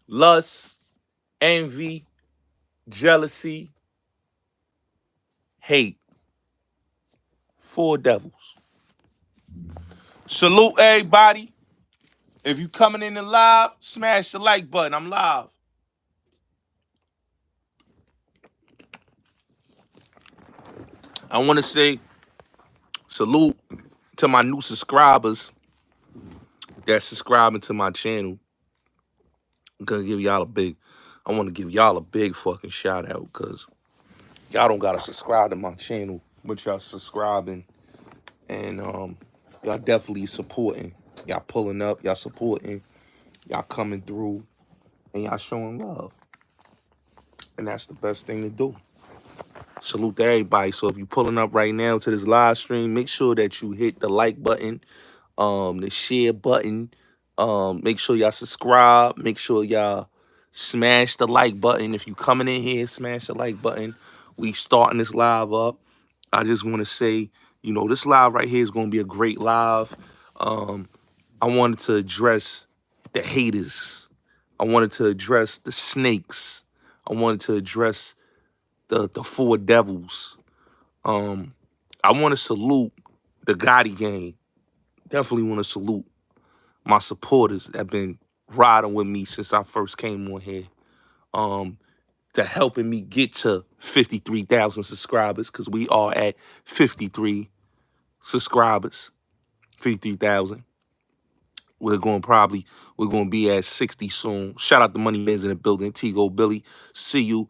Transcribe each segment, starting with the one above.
lust, envy, jealousy, hate. Four devils. Salute everybody. If you coming in the live, smash the like button. I'm live. I want to say salute to my new subscribers that's subscribing to my channel. I'm gonna give y'all a big. I want to give y'all a big fucking shout out because y'all don't gotta subscribe to my channel, but y'all subscribing and y'all definitely supporting. Y'all pulling up, y'all supporting, y'all coming through, and y'all showing love. And that's the best thing to do. Salute to everybody. So if you're pulling up right now to this live stream, make sure that you hit the like button, the share button. Make sure y'all subscribe. Make sure y'all smash the like button. If you coming in here, smash the like button. We starting this live up. I just want to say, this live right here is going to be a great live. I wanted to address the haters. I wanted to address the snakes. I wanted to address the four devils. I want to salute the Gotti gang. Definitely want to salute my supporters that have been riding with me since I first came on here. To helping me get to 53,000 subscribers because we are at 53 subscribers, 53,000. We're going to be at 60 soon. Shout out to Money Man's in the building. Tigo Billy, see you.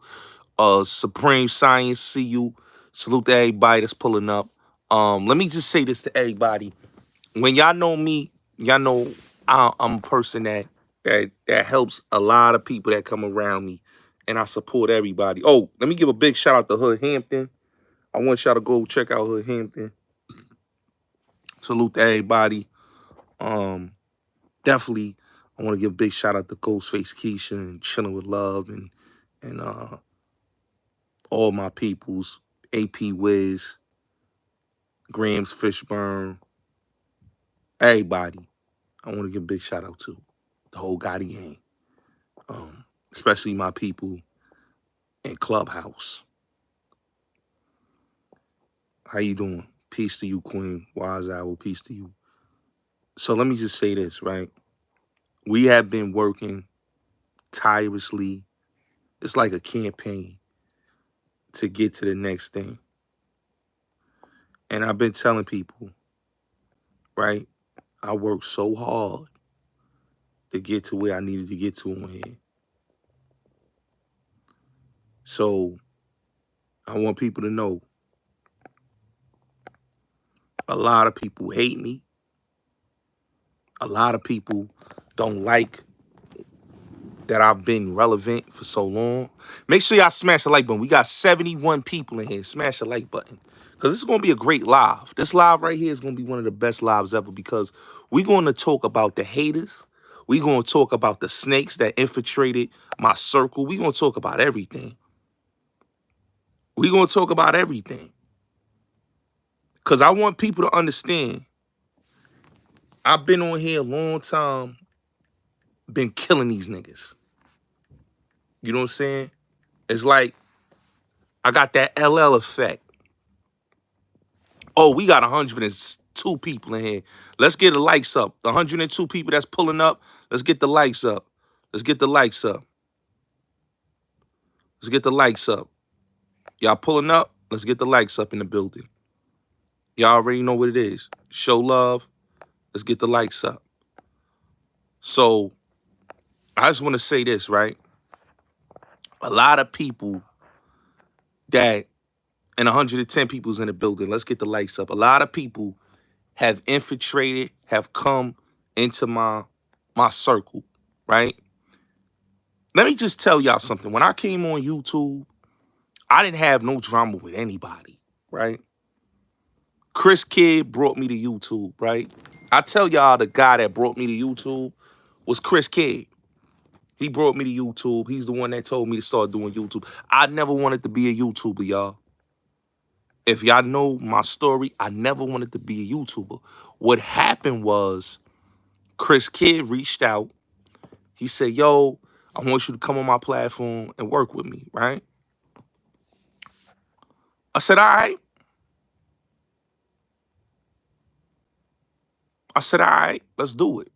Supreme Science, see you. Salute to everybody that's pulling up. Let me just say this to everybody. When y'all know me, y'all know I'm a person that helps a lot of people that come around me, and I support everybody. Oh, let me give a big shout out to Hood Hampton. I want y'all to go check out Hood Hampton. Salute to everybody. Definitely, I want to give a big shout out to Ghostface Keisha and Chilling with Love and all my peoples, AP Wiz, Grams Fishburne, everybody. I want to give a big shout out to the whole Gotti gang, especially my people in Clubhouse. How you doing? Peace to you, Queen. Wise Owl, peace to you. So let me just say this, right? We have been working tirelessly. It's like a campaign to get to the next thing. And I've been telling people, right? I worked so hard to get to where I needed to get to on here. So I want people to know a lot of people hate me. A lot of people don't like that I've been relevant for so long. Make sure y'all smash the like button. We got 71 people in here. Smash the like button. Because this is going to be a great live. This live right here is going to be one of the best lives ever because we're going to talk about the haters. We're going to talk about the snakes that infiltrated my circle. We're going to talk about everything. We're going to talk about everything. Because I want people to understand I've been on here a long time, been killing these niggas. You know what I'm saying? It's like I got that LL effect. Oh, we got 102 people in here. Let's get the likes up. The 102 people that's pulling up, let's get the likes up. Let's get the likes up. Let's get the likes up. Y'all pulling up? Let's get the likes up in the building. Y'all already know what it is. Show love. Let's get the likes up. So, I just want to say this, right? A lot of people that, and 110 people's in the building, let's get the likes up. A lot of people have infiltrated, have come into my circle, right? Let me just tell y'all something. When I came on YouTube, I didn't have no drama with anybody, right? Chris Kidd brought me to YouTube, right? I tell y'all the guy that brought me to YouTube was Chris Kidd. He brought me to YouTube. He's the one that told me to start doing YouTube. I never wanted to be a YouTuber, y'all. If y'all know my story, I never wanted to be a YouTuber. What happened was Chris Kidd reached out. He said, yo, I want you to come on my platform and work with me, right? I said, all right. I said, all right, let's do it.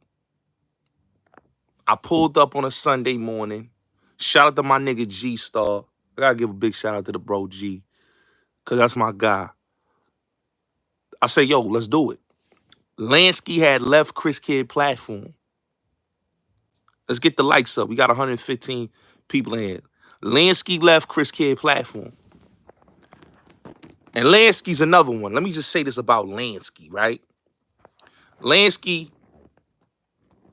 I pulled up on a Sunday morning. Shout out to my nigga G-Star. I gotta give a big shout out to the bro G, because that's my guy. I said, yo, let's do it. Lansky had left Chris Kidd platform. Let's get the likes up. We got 115 people in here. Lansky left Chris Kidd platform. And Lansky's another one. Let me just say this about Lansky, right? Lansky,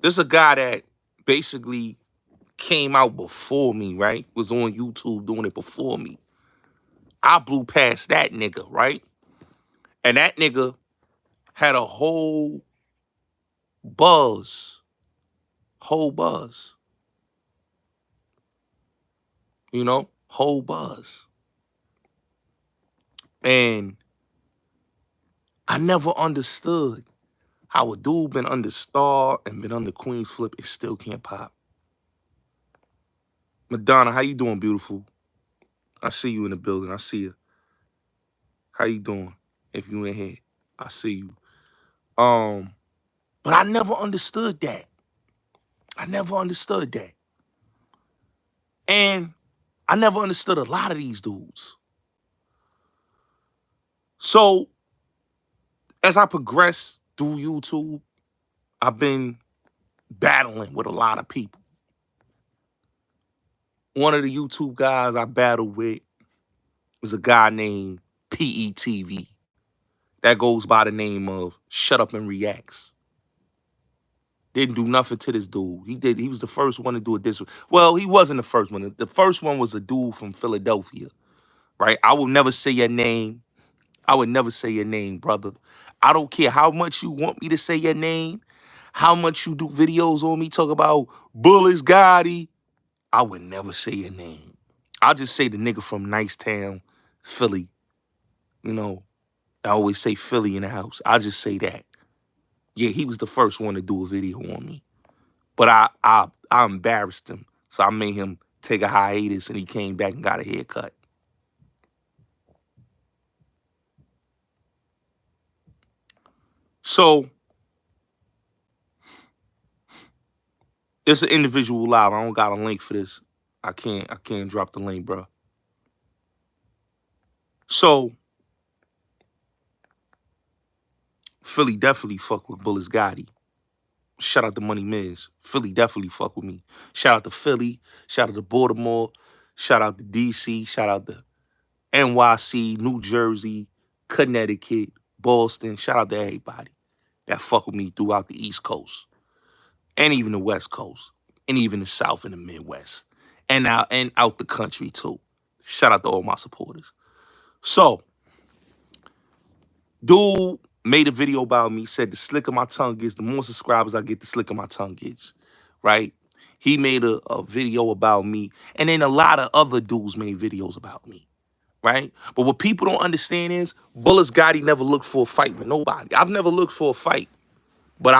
this is a guy that basically came out before me, right? Was on YouTube doing it before me. I blew past that nigga, right? And that nigga had a whole buzz. Whole buzz. You know? Whole buzz. And I never understood how a dude been under Star and been under Queen's Flip, it still can't pop. Madonna, how you doing, beautiful? I see you in the building. I see you. How you doing? If you in here, I see you. But I never understood that. I never understood that. And I never understood a lot of these dudes. So as I progress through YouTube, I've been battling with a lot of people. One of the YouTube guys I battled with was a guy named PETV. That goes by the name of Shut Up and Reacts. Didn't do nothing to this dude. He was the first one to do it this way. Well, he wasn't the first one. The first one was a dude from Philadelphia, right? I will never say your name. I would never say your name, brother. I don't care how much you want me to say your name, how much you do videos on me, talk about Bullets Gotti. I would never say your name. I'll just say the nigga from Nicetown, Philly. You know, I always say Philly in the house. I'll just say that. Yeah, he was the first one to do a video on me. But I embarrassed him. So I made him take a hiatus and he came back and got a haircut. So it's an individual live. I don't got a link for this. I can't drop the link, bro. So Philly definitely fuck with Bullets Gotti. Shout out to Money Miz. Philly definitely fuck with me. Shout out to Philly. Shout out to Baltimore. Shout out to DC. Shout out to NYC, New Jersey, Connecticut, Boston. Shout out to everybody that fuck with me throughout the East Coast. And even the West Coast. And even the South and the Midwest. And out the country too. Shout out to all my supporters. So, dude made a video about me, said the slicker my tongue gets, the more subscribers I get, the slicker my tongue gets, right? He made a video about me, and then a lot of other dudes made videos about me, right? But what people don't understand is Bullets Gotti never looked for a fight with nobody. I've never looked for a fight, but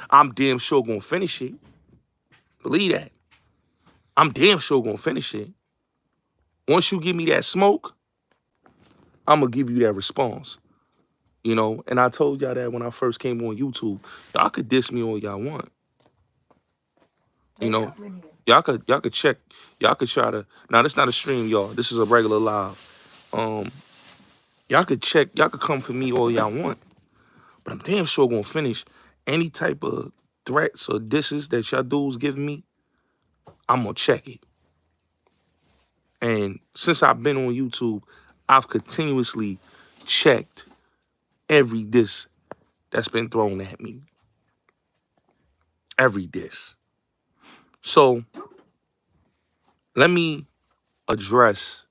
I'm damn sure gonna finish it. Believe that. I'm damn sure gonna finish it. Once you give me that smoke, I'm gonna give you that response. You know, and I told y'all that when I first came on YouTube. Y'all could diss me all y'all want. You know, y'all could check, y'all could try to, now this not a stream, y'all. This is a regular live. Y'all could check, y'all could come for me all y'all want. But I'm damn sure gonna finish any type of threats or disses that y'all dudes give me. I'm gonna check it. And since I've been on YouTube, I've continuously checked every diss that's been thrown at me. Every diss. So let me address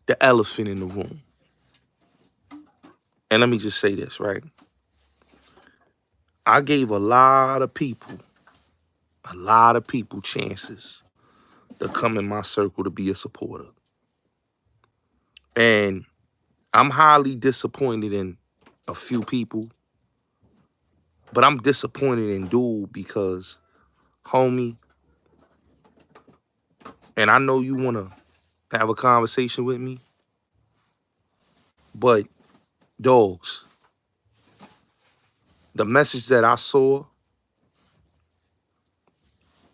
the elephant in the room. And let me just say this, right? I gave a lot of people chances to come in my circle to be a supporter. And I'm highly disappointed in a few people, but I'm disappointed in dude because, homie, And I know you want to have a conversation with me, but dogs, the message that I saw,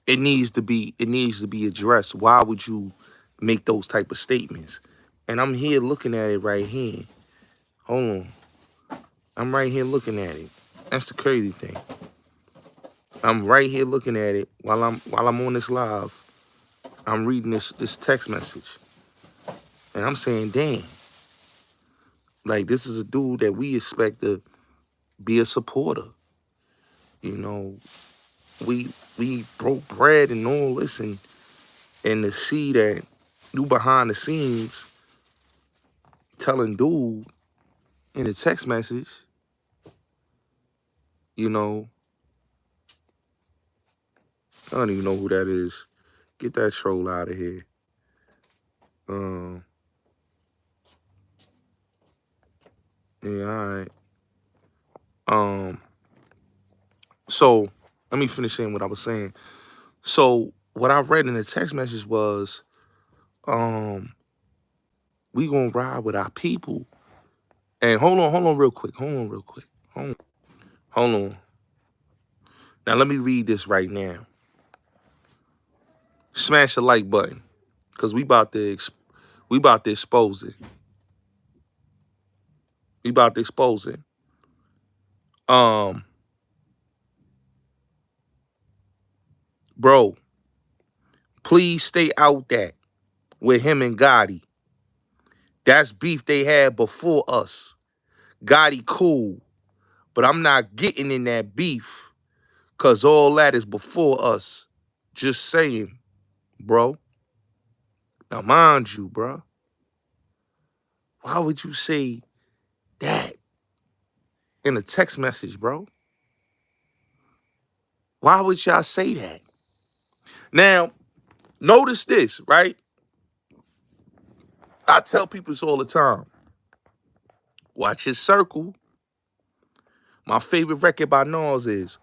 it needs to be addressed. Why would you make those type of statements? And I'm here looking at it right here. Hold on. I'm right here looking at it. That's the crazy thing. I'm right here looking at it while I'm on this live. I'm reading this text message. And I'm saying, damn. Like, this is a dude that we expect to be a supporter. You know, we broke bread and all this, and to see that you behind the scenes telling dude in a text message, you know, I don't even know who that is. Get that troll out of here. Yeah, all right. So let me finish saying what I was saying. So what I read in the text message was, we gonna ride with our people. And hold on real quick. Hold on. Now let me read this right now. Smash the like button, cause we about to expose it. We about to expose it. Bro, please stay out that with him and Gotti. That's beef they had before us. Gotti cool, but I'm not getting in that beef, cause all that is before us. Just saying, bro. Now mind you, bro, why would you say that in a text message, bro? Why would y'all say that? Now, notice this, right? I tell people this all the time. Watch your circle. My favorite record by Nas is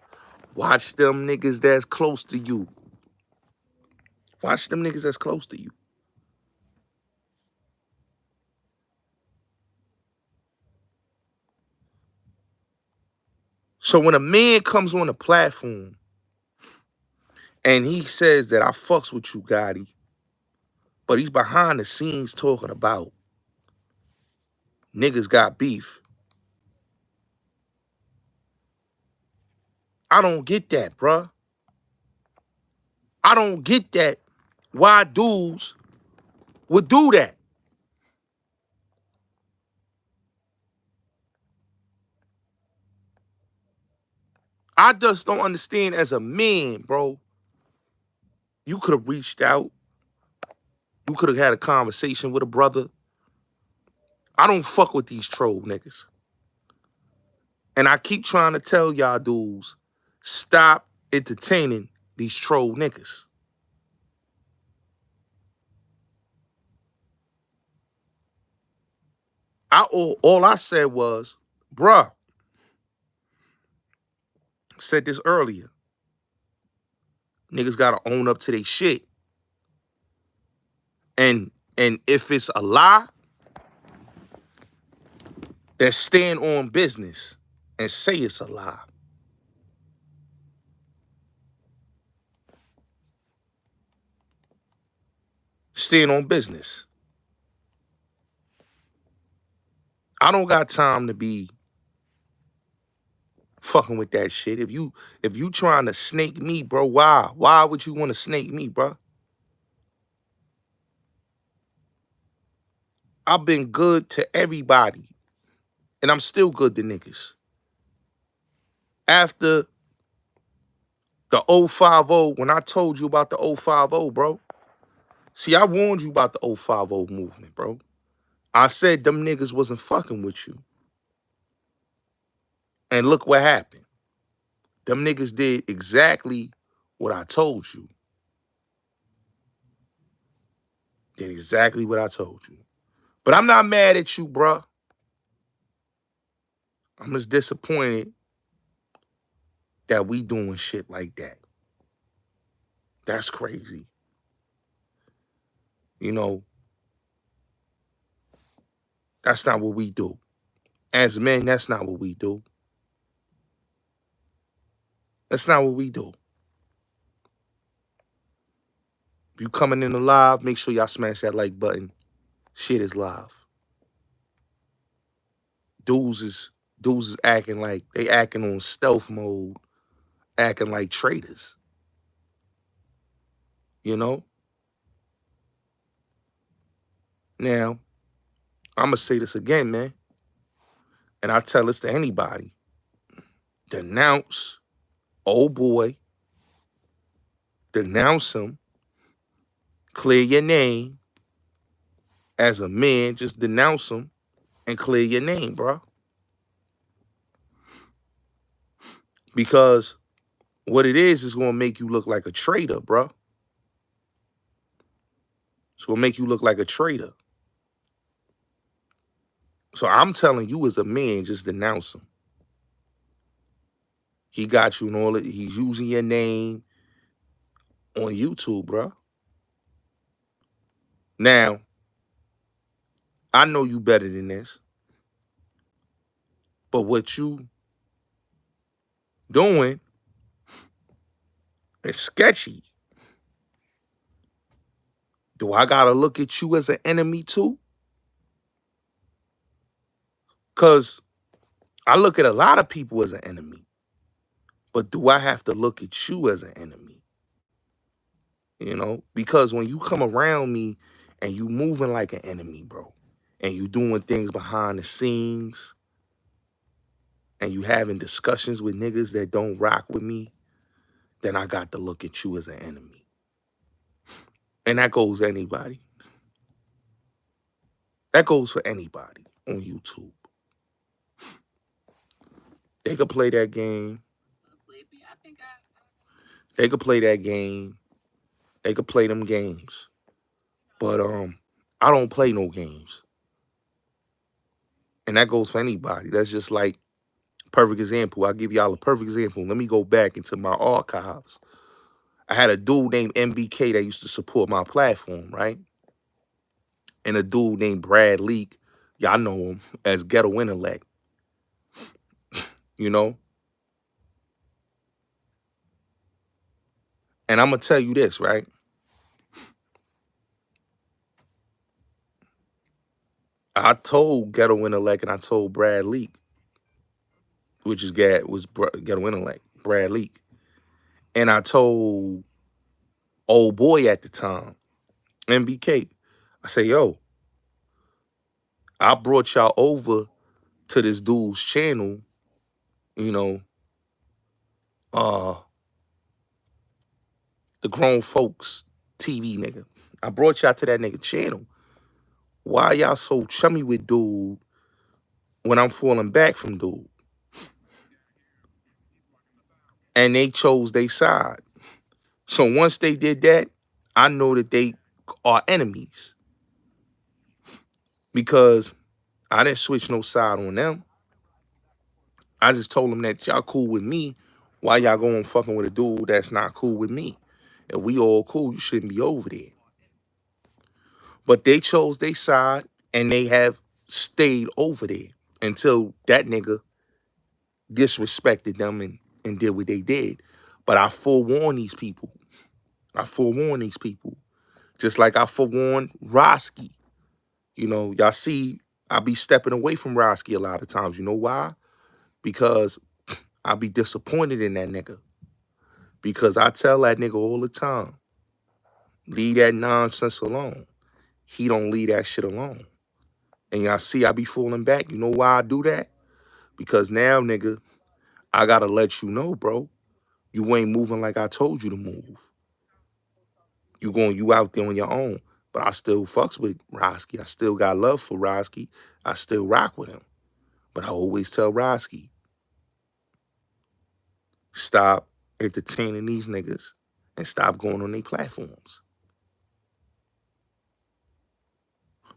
watch them niggas that's close to you. Watch them niggas that's close to you. So when a man comes on a platform and he says that I fucks with you, Gotti, but he's behind the scenes talking about niggas got beef, I don't get that, bruh. I don't get that. Why dudes would do that? I just don't understand as a man, bro. You could have reached out. You could have had a conversation with a brother. I don't fuck with these troll niggas. And I keep trying to tell y'all dudes, stop entertaining these troll niggas. All I said was, bruh, said this earlier. Niggas gotta own up to their shit. And if it's a lie, then stand on business and say it's a lie. Stand on business. I don't got time to be fucking with that shit. If you trying to snake me, bro, why? Why would you want to snake me, bro? I've been good to everybody, and I'm still good to niggas. After the 050, when I told you about the 050, bro, see, I warned you about the 050 movement, bro. I said them niggas wasn't fucking with you. And look what happened. Them niggas did exactly what I told you. Did exactly what I told you. But I'm not mad at you, bruh. I'm just disappointed that we doing shit like that. That's crazy. You know, that's not what we do. As men, that's not what we do. That's not what we do. If you coming in the live, make sure y'all smash that like button. Shit is live. Dudes is dudes is acting like they acting on stealth mode, acting like traitors. You know? Now, I'ma say this again, man. And I tell this to anybody. Denounce old boy, denounce him, clear your name. As a man, just denounce him and clear your name, bro. Because what it is gonna make you look like a traitor, bro. It's gonna make you look like a traitor. So I'm telling you as a man, just denounce him. He got you and all it. He's using your name on YouTube, bro. Now, I know you better than this, but what you doing is sketchy. Do I gotta look at you as an enemy too? Because I look at a lot of people as an enemy, but do I have to look at you as an enemy? You know, because when you come around me and you moving like an enemy, bro, and you doing things behind the scenes, and you having discussions with niggas that don't rock with me, then I got to look at you as an enemy. And that goes to anybody. That goes for anybody on YouTube. They could play that game. They could play that game. They could play them games. But I don't play no games. And that goes for anybody. That's just like perfect example. I'll give y'all a perfect example. Let me go back into my archives. I had a dude named MBK that used to support my platform, right? And a dude named Brad Leak. Y'all know him as Ghetto Intellect. You know? And I'm going to tell you this, right? I told Ghetto Intellect and I told Brad Leak, which is Ghetto Intellect, Brad Leak. And I told old boy at the time, MBK, I say, yo, I brought y'all over to this dude's channel, you know, the grown folks TV nigga. I brought y'all to that nigga channel. Why y'all so chummy with dude when I'm falling back from dude? And they chose their side. So once they did that, I know that they are enemies because I didn't switch no side on them. I just told them that y'all cool with me. Why y'all going fucking with a dude that's not cool with me? If we all cool, you shouldn't be over there. But they chose their side and they have stayed over there until that nigga disrespected them and did what they did. But I forewarned these people. I forewarned these people. Just like I forewarned Roski. You know, y'all see, I be stepping away from Roski a lot of times. You know why? Because I be disappointed in that nigga. Because I tell that nigga all the time, leave that nonsense alone. He don't leave that shit alone. And y'all see I be falling back. You know why I do that? Because now, nigga, I gotta let you know, bro. You ain't moving like I told you to move. You out there on your own. But I still fucks with Roski. I still got love for Roski. I still rock with him. But I always tell Roski, stop entertaining these niggas and stop going on their platforms.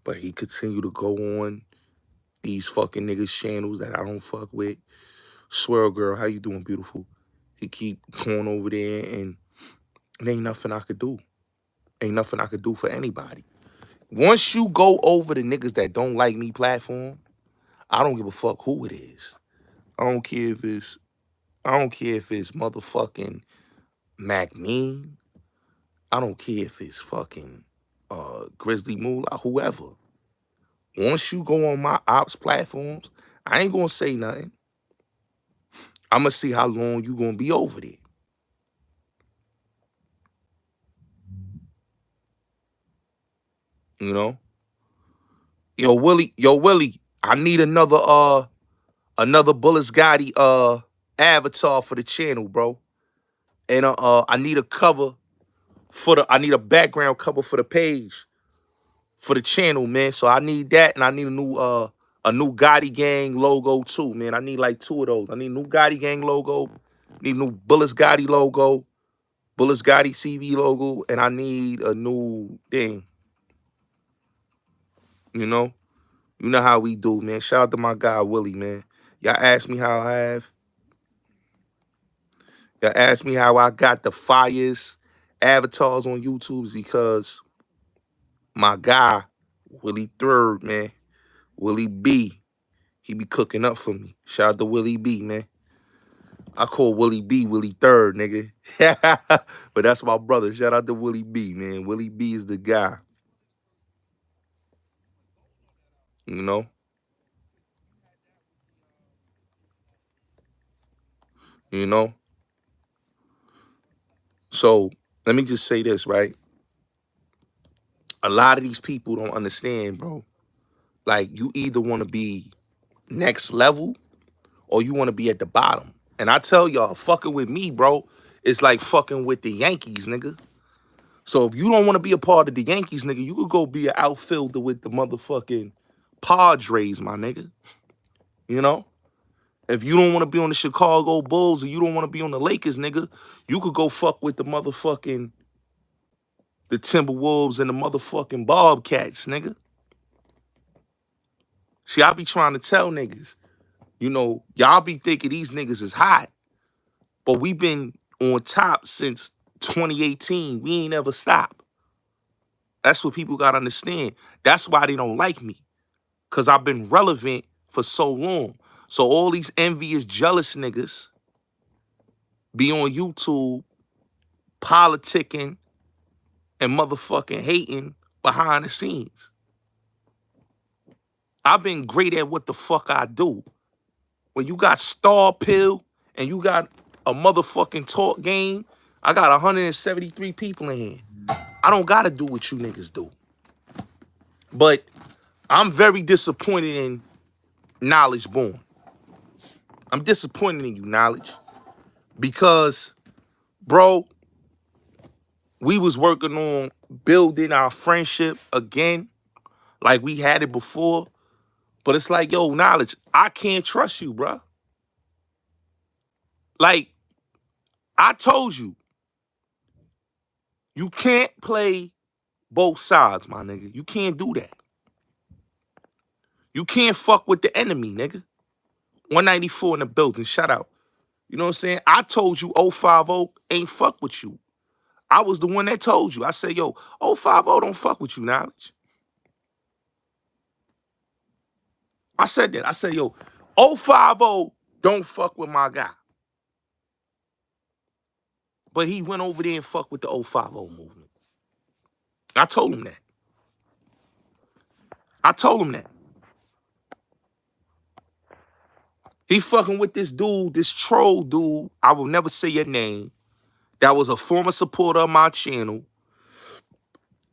But he continue to go on these fucking niggas channels that I don't fuck with. Swirl girl, how you doing, beautiful? He keep going over there and ain't nothing I could do. Ain't nothing I could do for anybody. Once you go over the niggas that don't like me platform, I don't give a fuck who it is. I don't care if it's motherfucking MacMean. I don't care if it's fucking Grizzly Moolah, whoever. Once you go on my ops platforms, I ain't gonna say nothing. I'm gonna see how long you gonna be over there. You know? Yo, Willie, I need another Bullets Gotti avatar for the channel, bro. And I need a cover I need a background cover for the page for the channel, man. So I need that, and I need a new Gotti Gang logo too, man. I need like 2 of those. I need a new Gotti Gang logo, need a new Bullets Gotti logo, Bullets Gotti CV logo, and I need a new thing. You know? You know how we do, man. Shout out to my guy, Willie, man. Y'all asked me how I have. Y'all asked me how I got the fires avatars on YouTube because my guy, Willie Third, man. Willie B. He be cooking up for me. Shout out to Willie B, man. I call Willie B Willie Third, nigga. But that's my brother. Shout out to Willie B, man. Willie B is the guy. You know? You know? So let me just say this, right? A lot of these people don't understand, bro. Like, you either want to be next level or you want to be at the bottom. And I tell y'all, fucking with me, bro, it's like fucking with the Yankees, nigga. So if you don't want to be a part of the Yankees, nigga, you could go be an outfielder with the motherfucking Padres, my nigga. You know? If you don't want to be on the Chicago Bulls or you don't want to be on the Lakers, nigga, you could go fuck with the motherfucking the Timberwolves and the motherfucking Bobcats, nigga. See, I be trying to tell niggas, you know, y'all be thinking these niggas is hot, but we been on top since 2018. We ain't ever stopped. That's what people got to understand. That's why they don't like me, because I've been relevant for so long. So all these envious, jealous niggas be on YouTube politicking and motherfucking hating behind the scenes. I've been great at what the fuck I do. When you got Star Pill and you got a motherfucking talk game, I got 173 people in here. I don't gotta do what you niggas do. But I'm very disappointed in Knowledge Born. I'm disappointed in you, Knowledge. Because, bro, we was working on building our friendship again like we had it before. But it's like, yo, Knowledge, I can't trust you, bro. Like, I told you, you can't play both sides, my nigga. You can't do that. You can't fuck with the enemy, nigga. 194 in the building, shout out. You know what I'm saying? I told you 050 ain't fuck with you. I was the one that told you. I said, yo, 050 don't fuck with you, Knowledge. I said that. I said, yo, 050 don't fuck with my guy. But he went over there and fucked with the 050 movement. I told him that. I told him that. He fucking with this dude, this troll dude, I will never say your name, that was a former supporter of my channel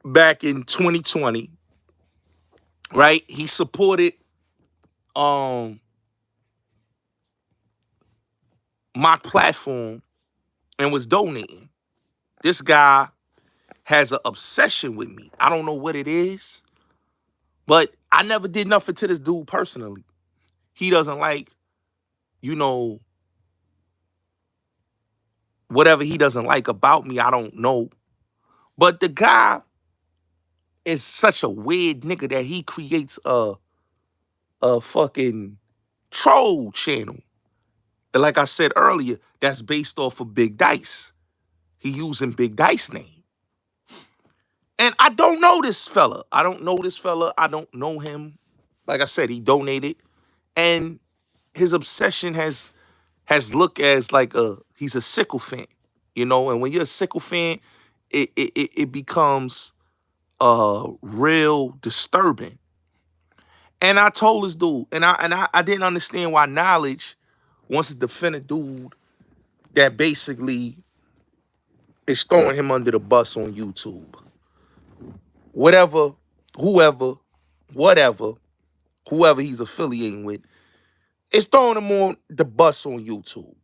back in 2020, right? He supported my platform and was donating. This guy has an obsession with me. I don't know what it is, but I never did nothing to this dude personally. He doesn't like, you know, whatever he doesn't like about me, I don't know. But the guy is such a weird nigga that he creates a fucking troll channel. And like I said earlier, that's based off of Big Dice. He using Big Dice name. And I don't know this fella. I don't know this fella. I don't know him. Like I said, he donated, and his obsession has looked as like he's a sickle fan, you know. And when you're a sickle fan, it becomes real disturbing. And I told this dude, and I didn't understand why Knowledge wants to defend a dude that basically is throwing him under the bus on YouTube. Whatever, whoever, whatever, whoever he's affiliating with, is throwing him on the bus on YouTube.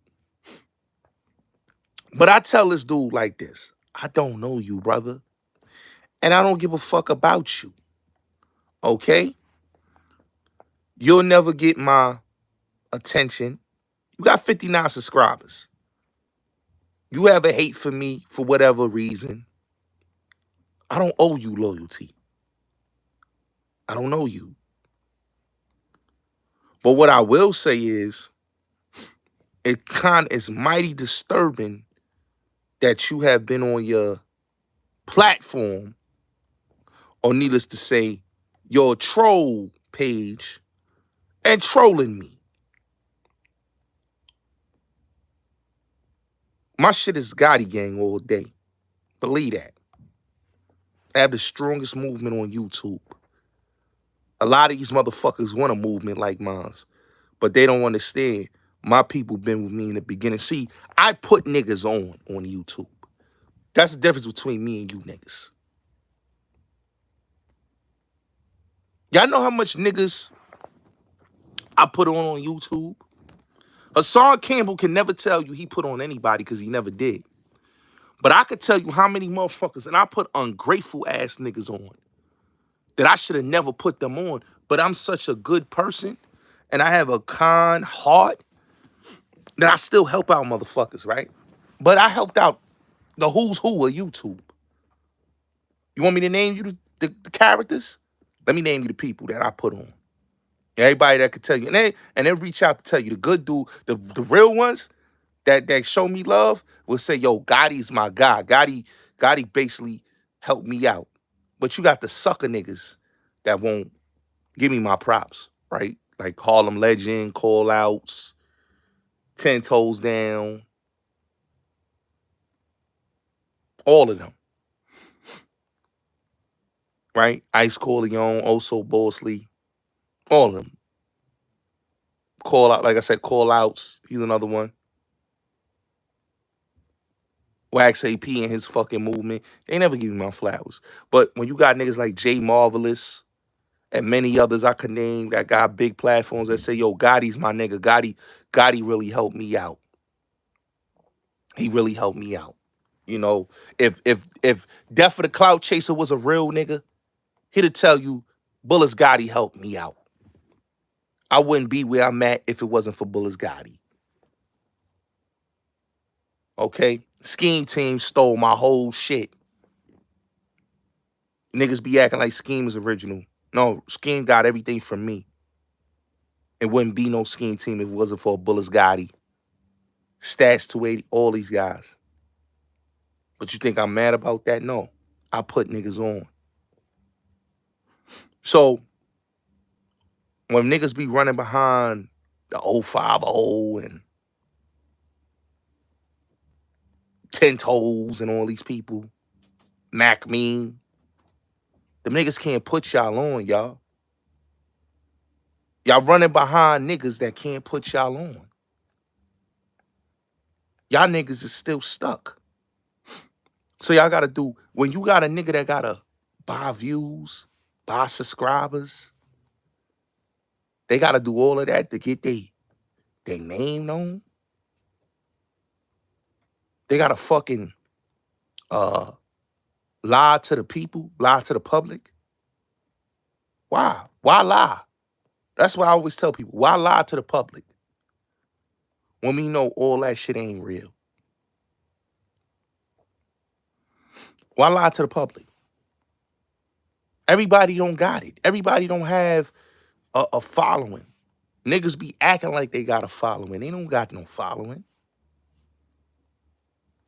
But I tell this dude like this: I don't know you, brother, and I don't give a fuck about you. Okay? You'll never get my attention. You got 59 subscribers. You have a hate for me for whatever reason. I don't owe you loyalty. I don't know you. But what I will say is, it's mighty disturbing that you have been on your platform, or needless to say, your troll page, and trolling me. My shit is Gotti Gang all day. Believe that. I have the strongest movement on YouTube. A lot of these motherfuckers want a movement like mine, but they don't understand. My people been with me in the beginning. See, I put niggas on YouTube. That's the difference between me and you niggas. Y'all know how much niggas I put on YouTube? Hassan Campbell can never tell you he put on anybody because he never did. But I could tell you how many motherfuckers, and I put ungrateful ass niggas on, that I should have never put them on. But I'm such a good person, and I have a kind heart, that I still help out motherfuckers, right? But I helped out the who's who of YouTube. You want me to name you the characters? Let me name you the people that I put on. Everybody that could tell you, and then reach out to tell you the good dude, the real ones that show me love will say, yo, Gotti's my guy. Gotti basically helped me out. But you got the sucker niggas that won't give me my props, right? Like Harlem Legend, Call Outs, 10 Toes Down. All of them. Right? Ice Corleone, Oso Bosley. All of them. Call Out, like I said, Call Outs. He's another one. Wax AP and his fucking movement. They never give me my flowers. But when you got niggas like Jay Marvelous and many others I could name that got big platforms that say, yo, Gotti's my nigga. Gotti really helped me out. He really helped me out. You know, if Death of the Clout Chaser was a real nigga, he'd tell you, Bullets Gotti helped me out. I wouldn't be where I'm at if it wasn't for Bullets Gotti. Okay? Scheme Team stole my whole shit. Niggas be acting like Scheme is original. No, Scheme got everything from me. It wouldn't be no Scheme Team if it wasn't for Bullets Gotti. Stats 280, all these guys. But you think I'm mad about that? No. I put niggas on. So, when niggas be running behind the 050 and 10 Toes and all these people, Mac Mean, them niggas can't put y'all on, y'all. Y'all running behind niggas that can't put y'all on. Y'all niggas is still stuck. So y'all gotta do, when you got a nigga that gotta buy views, buy subscribers, they gotta do all of that to get their name known. They gotta fucking lie to the people, lie to the public. Why? Why lie? That's why I always tell people, why lie to the public when we know all that shit ain't real? Why lie to the public? Everybody don't got it. Everybody don't have a following. Niggas be acting like they got a following. They don't got no following.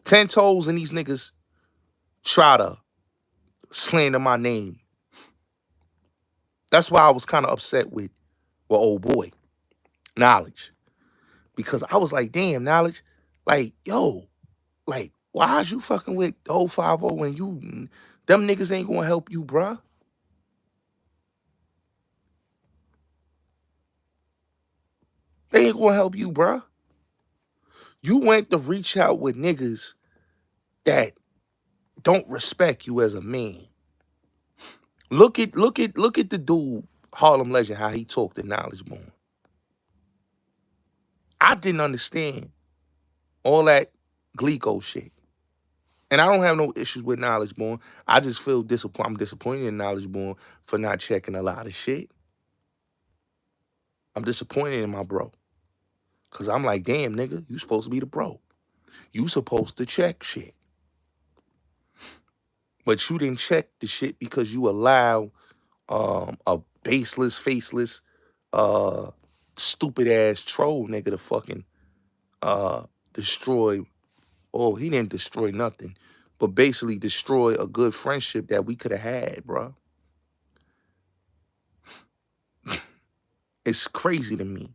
10 Toes and these niggas try to slander my name. That's why I was kind of upset with old boy, Knowledge. Because I was like, damn, Knowledge, like, yo, like, why is you fucking with old 50 when them niggas ain't gonna help you, bruh? They ain't gonna help you, bruh. You went to reach out with niggas that don't respect you as a man. Look at the dude, Harlem Legend, how he talked to Knowledge Born. I didn't understand all that Glico shit. And I don't have no issues with Knowledge Born. I just feel disappointed. I'm disappointed in Knowledge Born for not checking a lot of shit. I'm disappointed in my bro. Cause I'm like, damn, nigga, you supposed to be the bro. You supposed to check shit. But you didn't check the shit because you allow a baseless, faceless, uh, stupid ass troll nigga to fucking destroy. Oh, he didn't destroy nothing, but basically destroy a good friendship that we could have had, bro. It's crazy to me.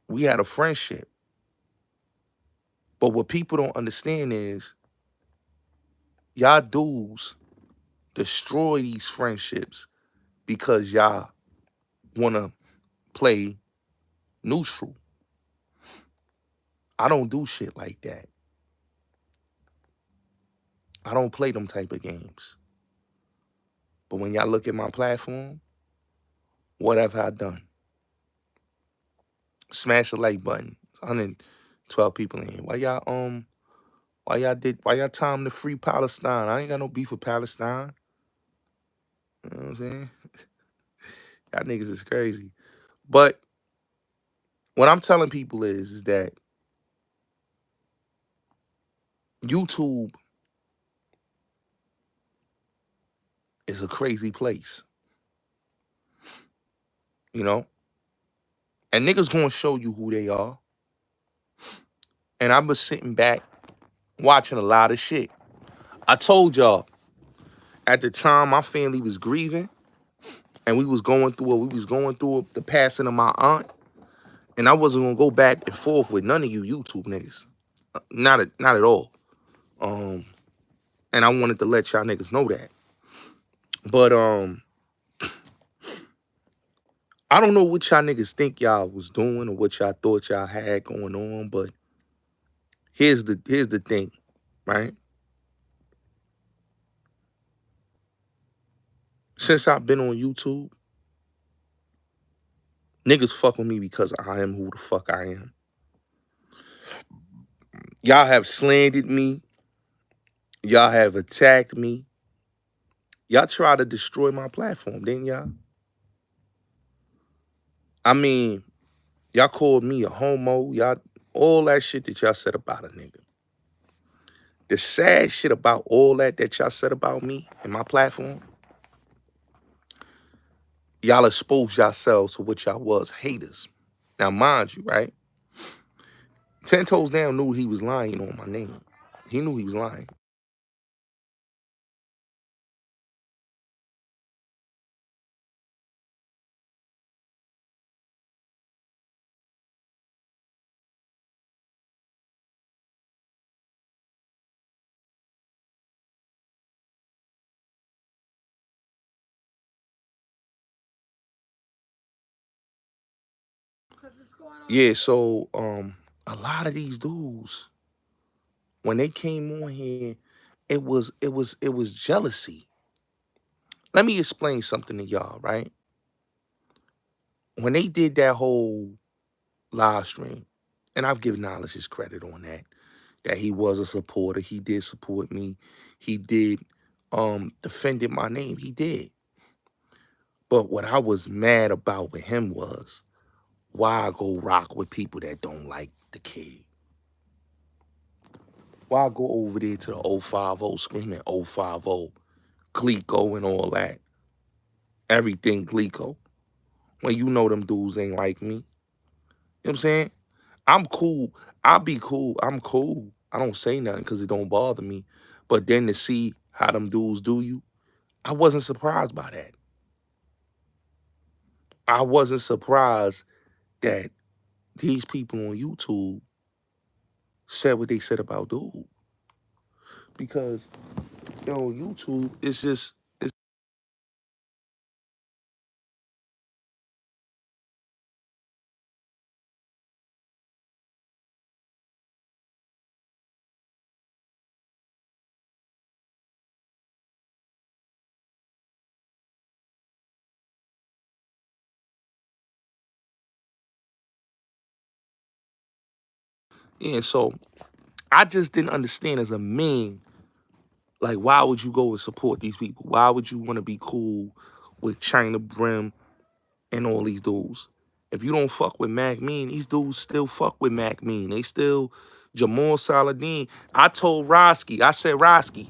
We had a friendship. But what people don't understand is y'all dudes destroy these friendships because y'all want to play neutral. I don't do shit like that. I don't play them type of games. But when y'all look at my platform, what have I done? Smash the like button. 112 people in here. Why y'all time to free Palestine? I ain't got no beef with Palestine. You know what I'm saying? Y'all niggas is crazy. But what I'm telling people is that YouTube is a crazy place. You know? And niggas gonna show you who they are. And I've been sitting back watching a lot of shit. I told y'all, at the time my family was grieving and we was going through the passing of my aunt. And I wasn't gonna go back and forth with none of you YouTube niggas. Not at all. And I wanted to let y'all niggas know that. But I don't know what y'all niggas think y'all was doing or what y'all thought y'all had going on, but here's the thing, right? Since I've been on YouTube, niggas fuck with me because I am who the fuck I am. Y'all have slandered me. Y'all have attacked me. Y'all tried to destroy my platform, didn't y'all? I mean, y'all called me a homo. Y'all, all that shit that y'all said about a nigga. The sad shit about all that y'all said about me and my platform, y'all exposed yourselves to what y'all was, haters. Now, mind you, right? 10 Toes Down knew he was lying on my name. He knew he was lying. Yeah, so a lot of these dudes, when they came on here, it was jealousy. Let me explain something to y'all, right? When they did that whole live stream, and I've given Knowledge his credit on that he was a supporter. He did support me. He did defended my name. He did. But what I was mad about with him was why I go rock with people that don't like the kid. Why I go over there to the 050 screaming 050, Glico and all that. Everything Glico. When you know them dudes ain't like me. You know what I'm saying? I'm cool. I'll be cool. I'm cool. I don't say nothing because it don't bother me. But then to see how them dudes do you, I wasn't surprised by that. I wasn't surprised that these people on YouTube said what they said about dude. Because, YouTube, it's just, yeah, so I just didn't understand as a man, like, why would you go and support these people? Why would you want to be cool with China Brim and all these dudes? If you don't fuck with Mac Mean, these dudes still fuck with Mac Mean. They still Jamal Saladin. I told Roski, I said, Roski,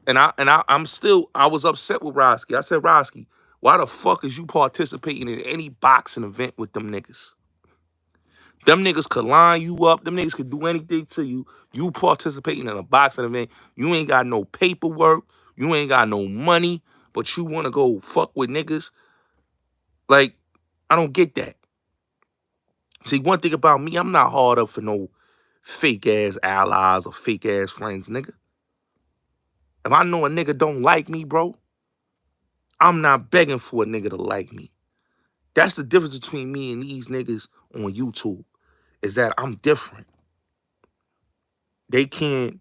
I was upset with Roski. I said, Roski, why the fuck is you participating in any boxing event with them niggas? Them niggas could line you up. Them niggas could do anything to you. You participating in a boxing event. You ain't got no paperwork. You ain't got no money, but you want to go fuck with niggas. Like, I don't get that. See, one thing about me, I'm not hard up for no fake ass allies or fake ass friends, nigga. If I know a nigga don't like me, bro, I'm not begging for a nigga to like me. That's the difference between me and these niggas on YouTube, is that I'm different. They can't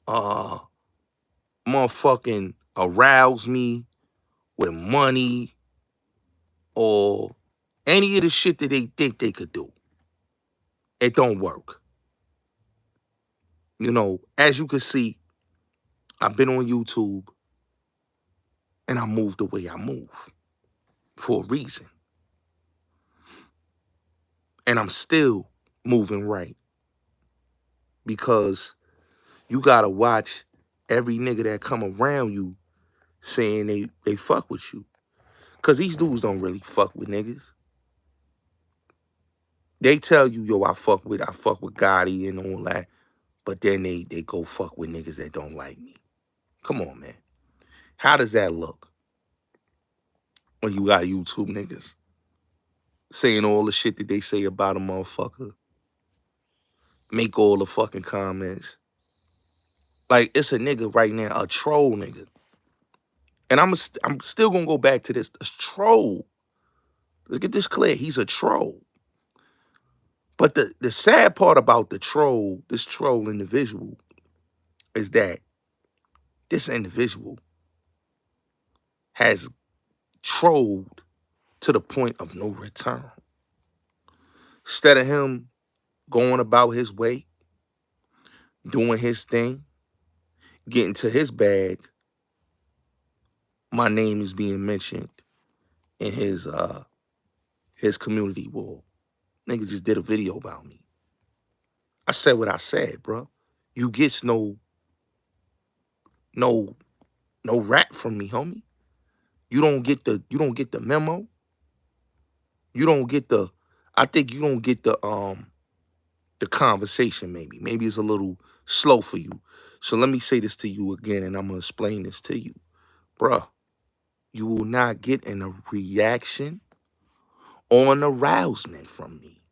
motherfucking arouse me with money or any of the shit that they think they could do. It don't work. As you can see, I've been on YouTube and I move the way I move for a reason. And I'm still moving right because you gotta watch every nigga that come around you saying they fuck with you. Cause these dudes don't really fuck with niggas. They tell you, yo, I fuck with Gotti and all that, but then they go fuck with niggas that don't like me. Come on, man. How does that look when you got YouTube niggas saying all the shit that they say about a motherfucker, make all the fucking comments? Like, it's a nigga right now, a troll nigga. And I'm still gonna go back to this. A troll. Let's get this clear. He's a troll. But the sad part about this troll individual, is that this individual has trolled to the point of no return. Instead of him going about his way, doing his thing, getting to his bag, my name is being mentioned in his community wall. Nigga just did a video about me. I said what I said, bro. You gets no rap from me, homie. You don't get the memo. You don't get I think you don't get the conversation, maybe. Maybe it's a little slow for you. So let me say this to you again, and I'm gonna explain this to you. Bruh, you will not get a reaction or an arousement from me.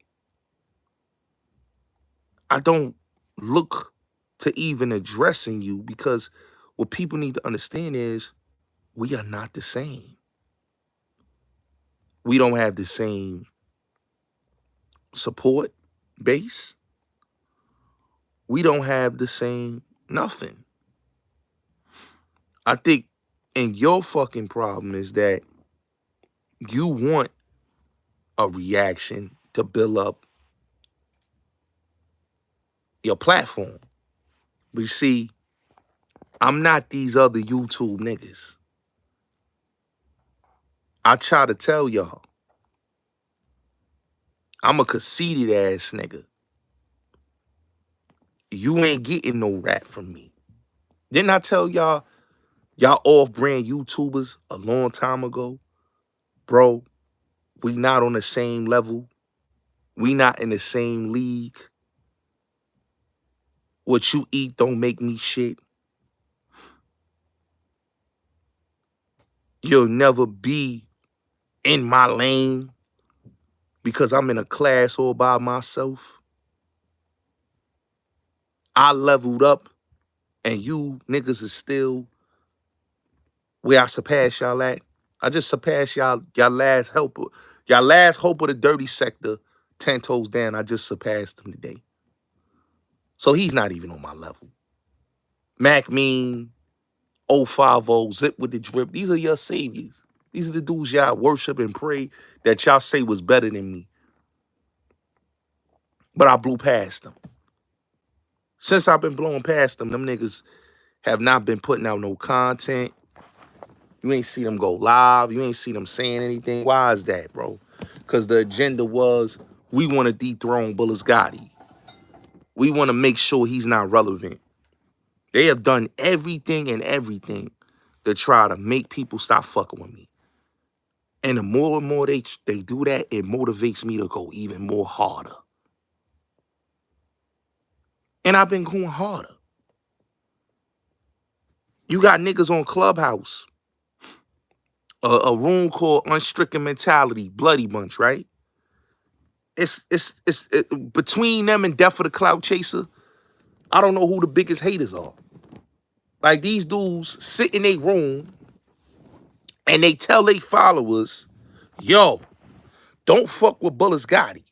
I don't look to even addressing you, because what people need to understand is we are not the same. We don't have the same support base. We don't have the same nothing. I think, and your fucking problem is that you want a reaction to build up your platform. But you see, I'm not these other YouTube niggas. I try to tell y'all, I'm a conceited ass nigga. You ain't getting no rap from me. Didn't I tell y'all off-brand YouTubers a long time ago? Bro, we not on the same level. We not in the same league. What you eat don't make me shit. You'll never be in my lane because I'm in a class all by myself. I leveled up and you niggas is still where I surpass y'all at. I just surpassed y'all last hope. Y'all last hope of the dirty sector, 10 toes down. I just surpassed him today. So he's not even on my level. Mac Mean, 050, Zip with the Drip. These are your saviors. These are the dudes y'all worship and pray that y'all say was better than me. But I blew past them. Since I've been blowing past them niggas have not been putting out no content. You ain't see them go live. You ain't see them saying anything. Why is that, bro? Because the agenda was we want to dethrone Bullis Gotti. We want to make sure he's not relevant. They have done everything to try to make people stop fucking with me. And the more and more they do that, it motivates me to go even more harder. And I've been going harder. You got niggas on Clubhouse, a room called Unstricken Mentality, Bloody Bunch, right? It's between them and Death of the Clout Chaser. I don't know who the biggest haters are. Like these dudes sit in their room and they tell their followers, yo, don't fuck with Bullis Gotti.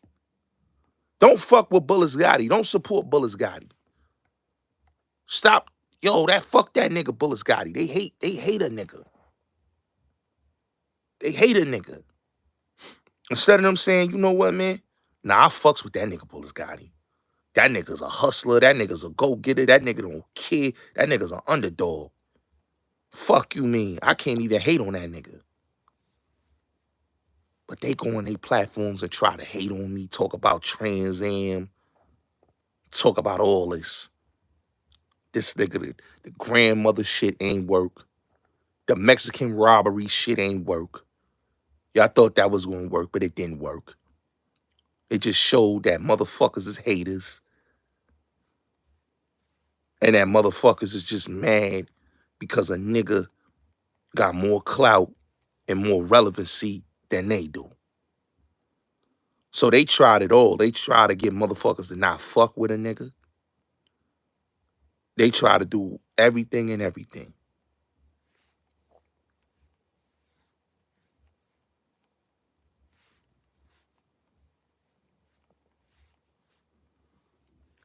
Don't fuck with Bullis Gotti. Don't support Bullis Gotti. Stop. Yo, fuck that nigga Bullis Gotti. They hate a nigga. They hate a nigga. Instead of them saying, you know what, man? Nah, I fucks with that nigga Bullis Gotti. That nigga's a hustler. That nigga's a go-getter. That nigga don't care. That nigga's an underdog. Fuck you mean. I can't even hate on that nigga. But they go on their platforms and try to hate on me, talk about Trans Am, talk about all this. This nigga, the grandmother shit ain't work. The Mexican robbery shit ain't work. Y'all thought that was gonna work, but it didn't work. It just showed that motherfuckers is haters. And that motherfuckers is just mad because a nigga got more clout and more relevancy than they do. So they tried it all. They try to get motherfuckers to not fuck with a nigga. They try to do everything and everything.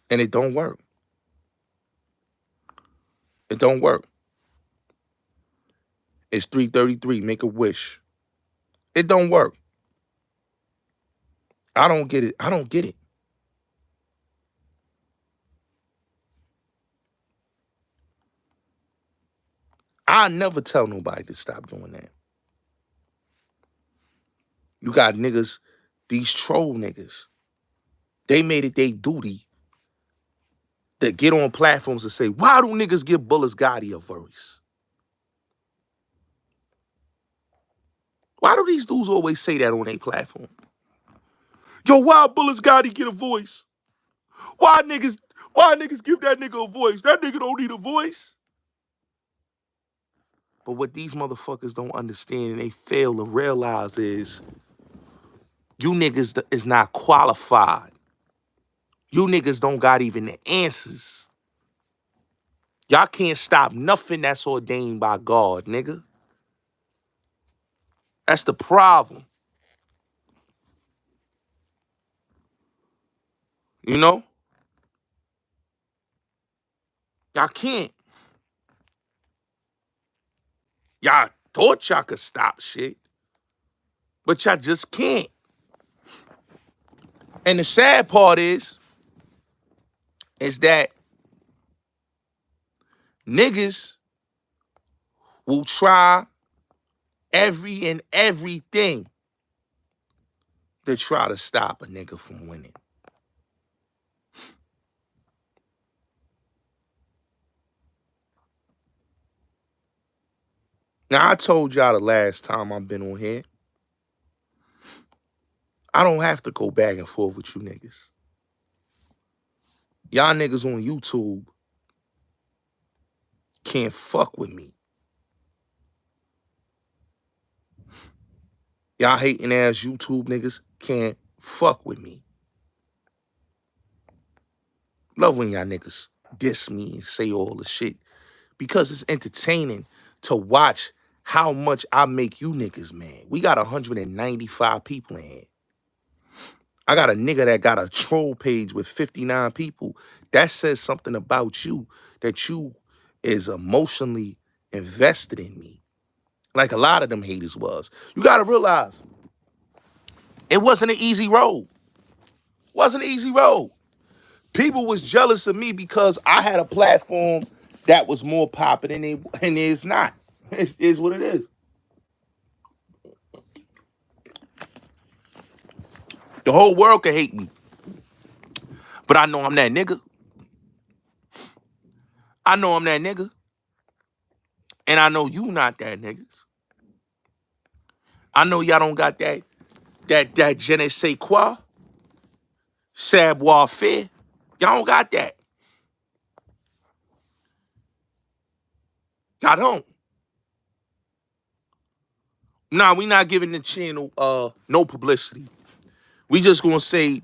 And it don't work. It don't work. It's 3:33. Make a wish. It don't work. I don't get it. I don't get it. I never tell nobody to stop doing that. You got niggas, these troll niggas. They made it their duty to get on platforms and say, why do niggas give Bullis Gotti a voice? Why do these dudes always say that on their platform? Yo, why Bullis Gotti get a voice? Why niggas give that nigga a voice? That nigga don't need a voice. But what these motherfuckers don't understand and they fail to realize is you niggas is not qualified. You niggas don't got even the answers. Y'all can't stop nothing that's ordained by God, nigga. That's the problem. You know? Y'all can't. Y'all thought y'all could stop shit, but y'all just can't. And the sad part is that niggas will try every and everything to try to stop a nigga from winning. Now, I told y'all the last time I've been on here, I don't have to go back and forth with you niggas. Y'all niggas on YouTube can't fuck with me. Y'all hating ass YouTube niggas can't fuck with me. Love when y'all niggas diss me and say all the shit because it's entertaining to watch how much I make you niggas mad. We got 195 people in here. I got a nigga that got a troll page with 59 people. That says something about you, that you is emotionally invested in me. Like a lot of them haters was. You gotta realize, it wasn't an easy road. Wasn't an easy road. People was jealous of me because I had a platform that was more popping and it's not. It is what it is. The whole world can hate me. But I know I'm that nigga. I know I'm that nigga. And I know you not that niggas. I know y'all don't got that je ne sais quoi, savoir faire. Y'all don't got that. Y'all don't. Nah, we not giving the channel no publicity. We just gonna say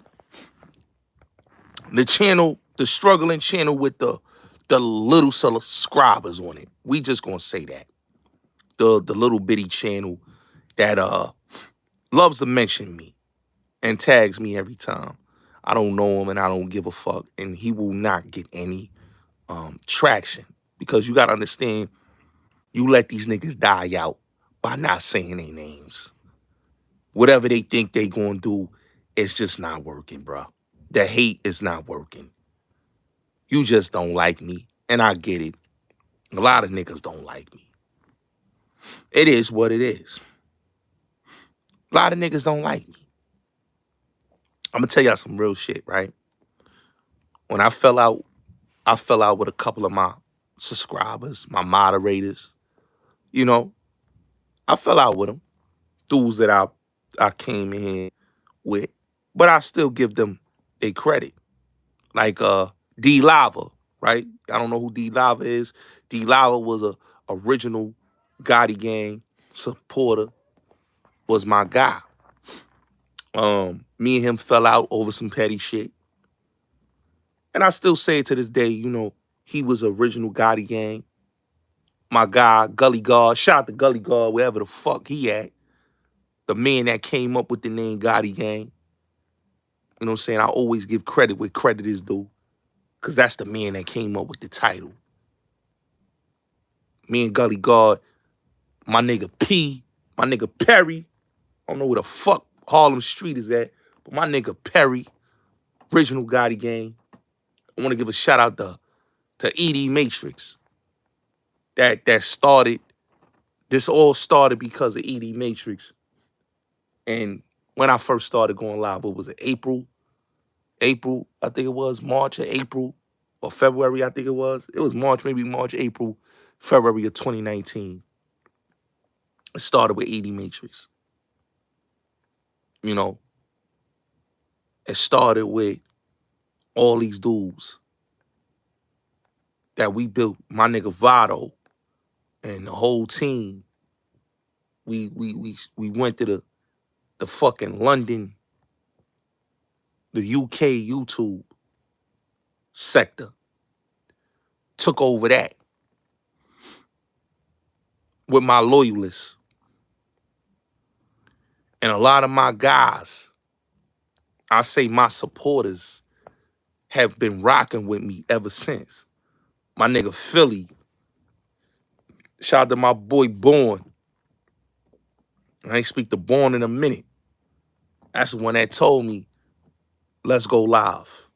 the channel, the struggling channel with the little subscribers on it. We just gonna say that. The little bitty channel that loves to mention me and tags me every time. I don't know him and I don't give a fuck. And he will not get any traction. Because you gotta understand, you let these niggas die out by not saying their names. Whatever they think they gonna do, it's just not working, bro. The hate is not working. You just don't like me. And I get it. A lot of niggas don't like me. It is what it is. A lot of niggas don't like me. I'm gonna tell y'all some real shit, right? When I fell out with a couple of my subscribers, my moderators. You know, I fell out with them. Dudes that I came in with. But I still give them a credit. Like D Lava, right? I don't know who D Lava is. D Lava was a original Gotti Gang supporter, was my guy. Me and him fell out over some petty shit. And I still say it to this day, you know, he was original Gotti Gang. My guy, Gully Guard. Shout out to Gully Guard, wherever the fuck he at. The man that came up with the name Gotti Gang. You know what I'm saying? I always give credit where credit is due. Because that's the man that came up with the title. Me and Gully Guard, my nigga P, my nigga Perry. I don't know where the fuck Harlem Street is at, but my nigga Perry, original Gotti Gang. I want to give a shout out to ED Matrix. That started, this all started because of ED Matrix. And when I first started going live, what was it, April, I think it was, March or April, or February, I think it was. It was March, maybe March, April, February of 2019. It started with ED Matrix. You know, it started with all these dudes that we built. My nigga Vado and the whole team. We went to the fucking London, the UK YouTube sector. Took over that with my loyalists. And a lot of my guys, I say my supporters, have been rocking with me ever since. My nigga Philly. Shout out to my boy Born. I ain't speak to Born in a minute. That's the one that told me, let's go live.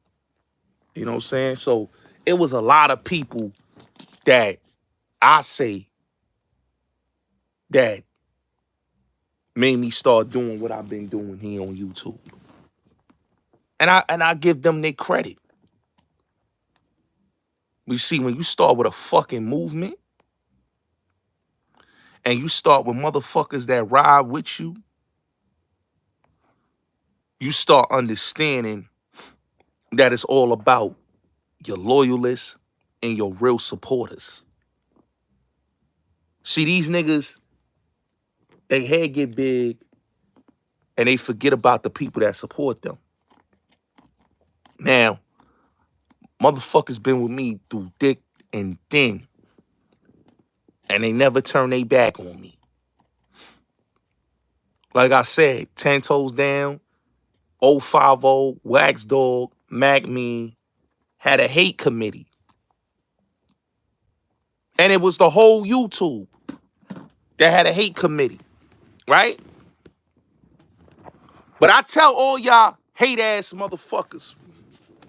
You know what I'm saying? So it was a lot of people that I say that made me start doing what I've been doing here on YouTube. And I give them their credit. You see, when you start with a fucking movement and you start with motherfuckers that ride with you, you start understanding that it's all about your loyalists and your real supporters. See, these niggas, they head get big, and they forget about the people that support them. Now, motherfuckers been with me through thick and thin, and they never turn their back on me. Like I said, 10 Toes Down, 050, Wax Dog, Mac Me had a hate committee. And it was the whole YouTube that had a hate committee, right? But I tell all y'all hate ass motherfuckers,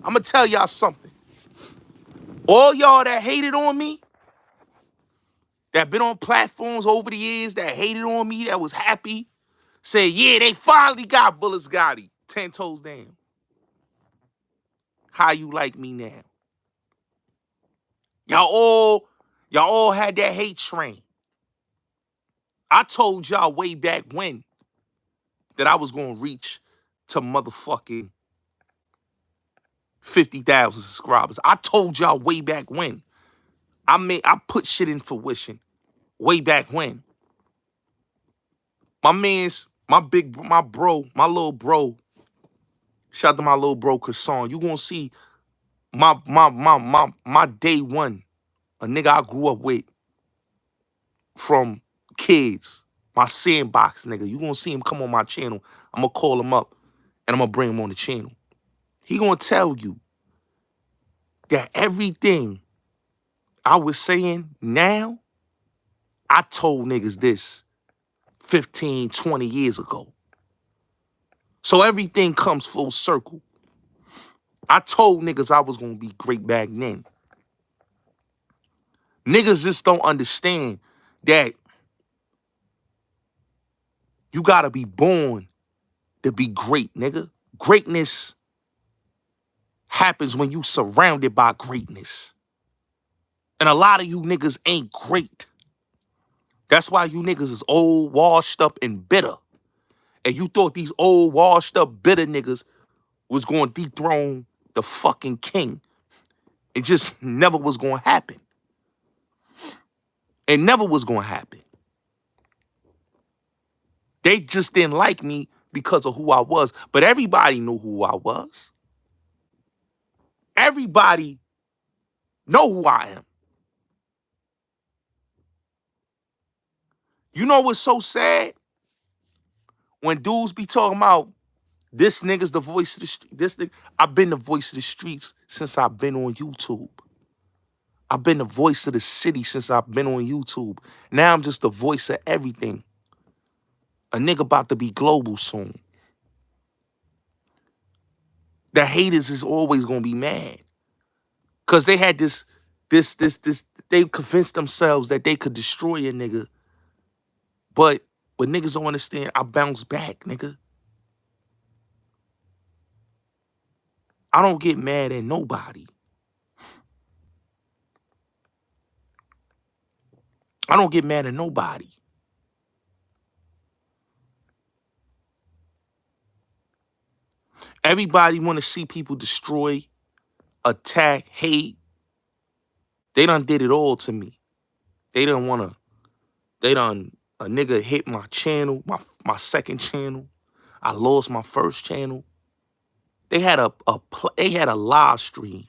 I'm gonna tell y'all something. All y'all that hated on me, that been on platforms over the years, that hated on me, that was happy, said, yeah, they finally got Bullets Gotti, 10 Toes Down. How you like me now? Y'all all had that hate train. I told y'all way back when that I was gonna reach to motherfucking 50,000 subscribers. I told y'all way back when. I put shit in fruition way back when. My man's, my little bro, shout out to my little bro Kassan. You gonna see my day one, a nigga I grew up with from kids, my sandbox nigga. You gonna see him come on my channel. I'm gonna call him up and I'm gonna bring him on the channel. He gonna tell you that everything I was saying now, I told niggas this 15, 20 years ago. So everything comes full circle. I told niggas I was gonna be great back then. Niggas just don't understand that you gotta be born to be great, nigga. Greatness happens when you surrounded by greatness. And a lot of you niggas ain't great. That's why you niggas is old, washed up, and bitter. And you thought these old, washed up, bitter niggas was going to dethrone the fucking king. It just never was going to happen. It never was going to happen. They just didn't like me because of who I was. But everybody knew who I was. Everybody know who I am. You know what's so sad? When dudes be talking about this nigga's the voice of the street. This nigga, I've been the voice of the streets since I've been on YouTube. I've been the voice of the city since I've been on YouTube. Now I'm just the voice of everything. A nigga about to be global soon. The haters is always gonna be mad. Cause they had this, they convinced themselves that they could destroy a nigga. But what niggas don't understand, I bounce back, nigga. I don't get mad at nobody. I don't get mad at nobody. Everybody want to see people destroy, attack, hate. They done did it all to me. They done want to, a nigga hit my channel, my second channel. I lost my first channel. They had a live stream,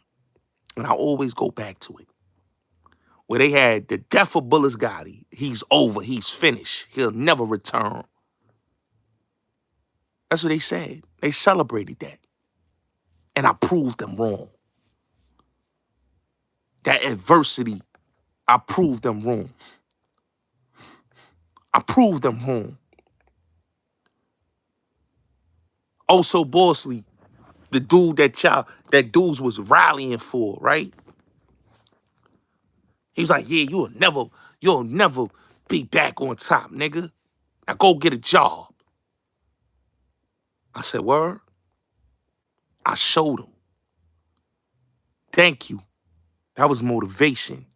and I always go back to it, where they had the death of Bullets Gotti. He's over. He's finished. He'll never return. That's what they said. They celebrated that. And I proved them wrong. That adversity, I proved them wrong. I proved them wrong. Also, Bosley, the dude that dudes was rallying for, right? He was like, yeah, you'll never be back on top, nigga. Now go get a job. I said, word? I showed him. Thank you. That was motivation.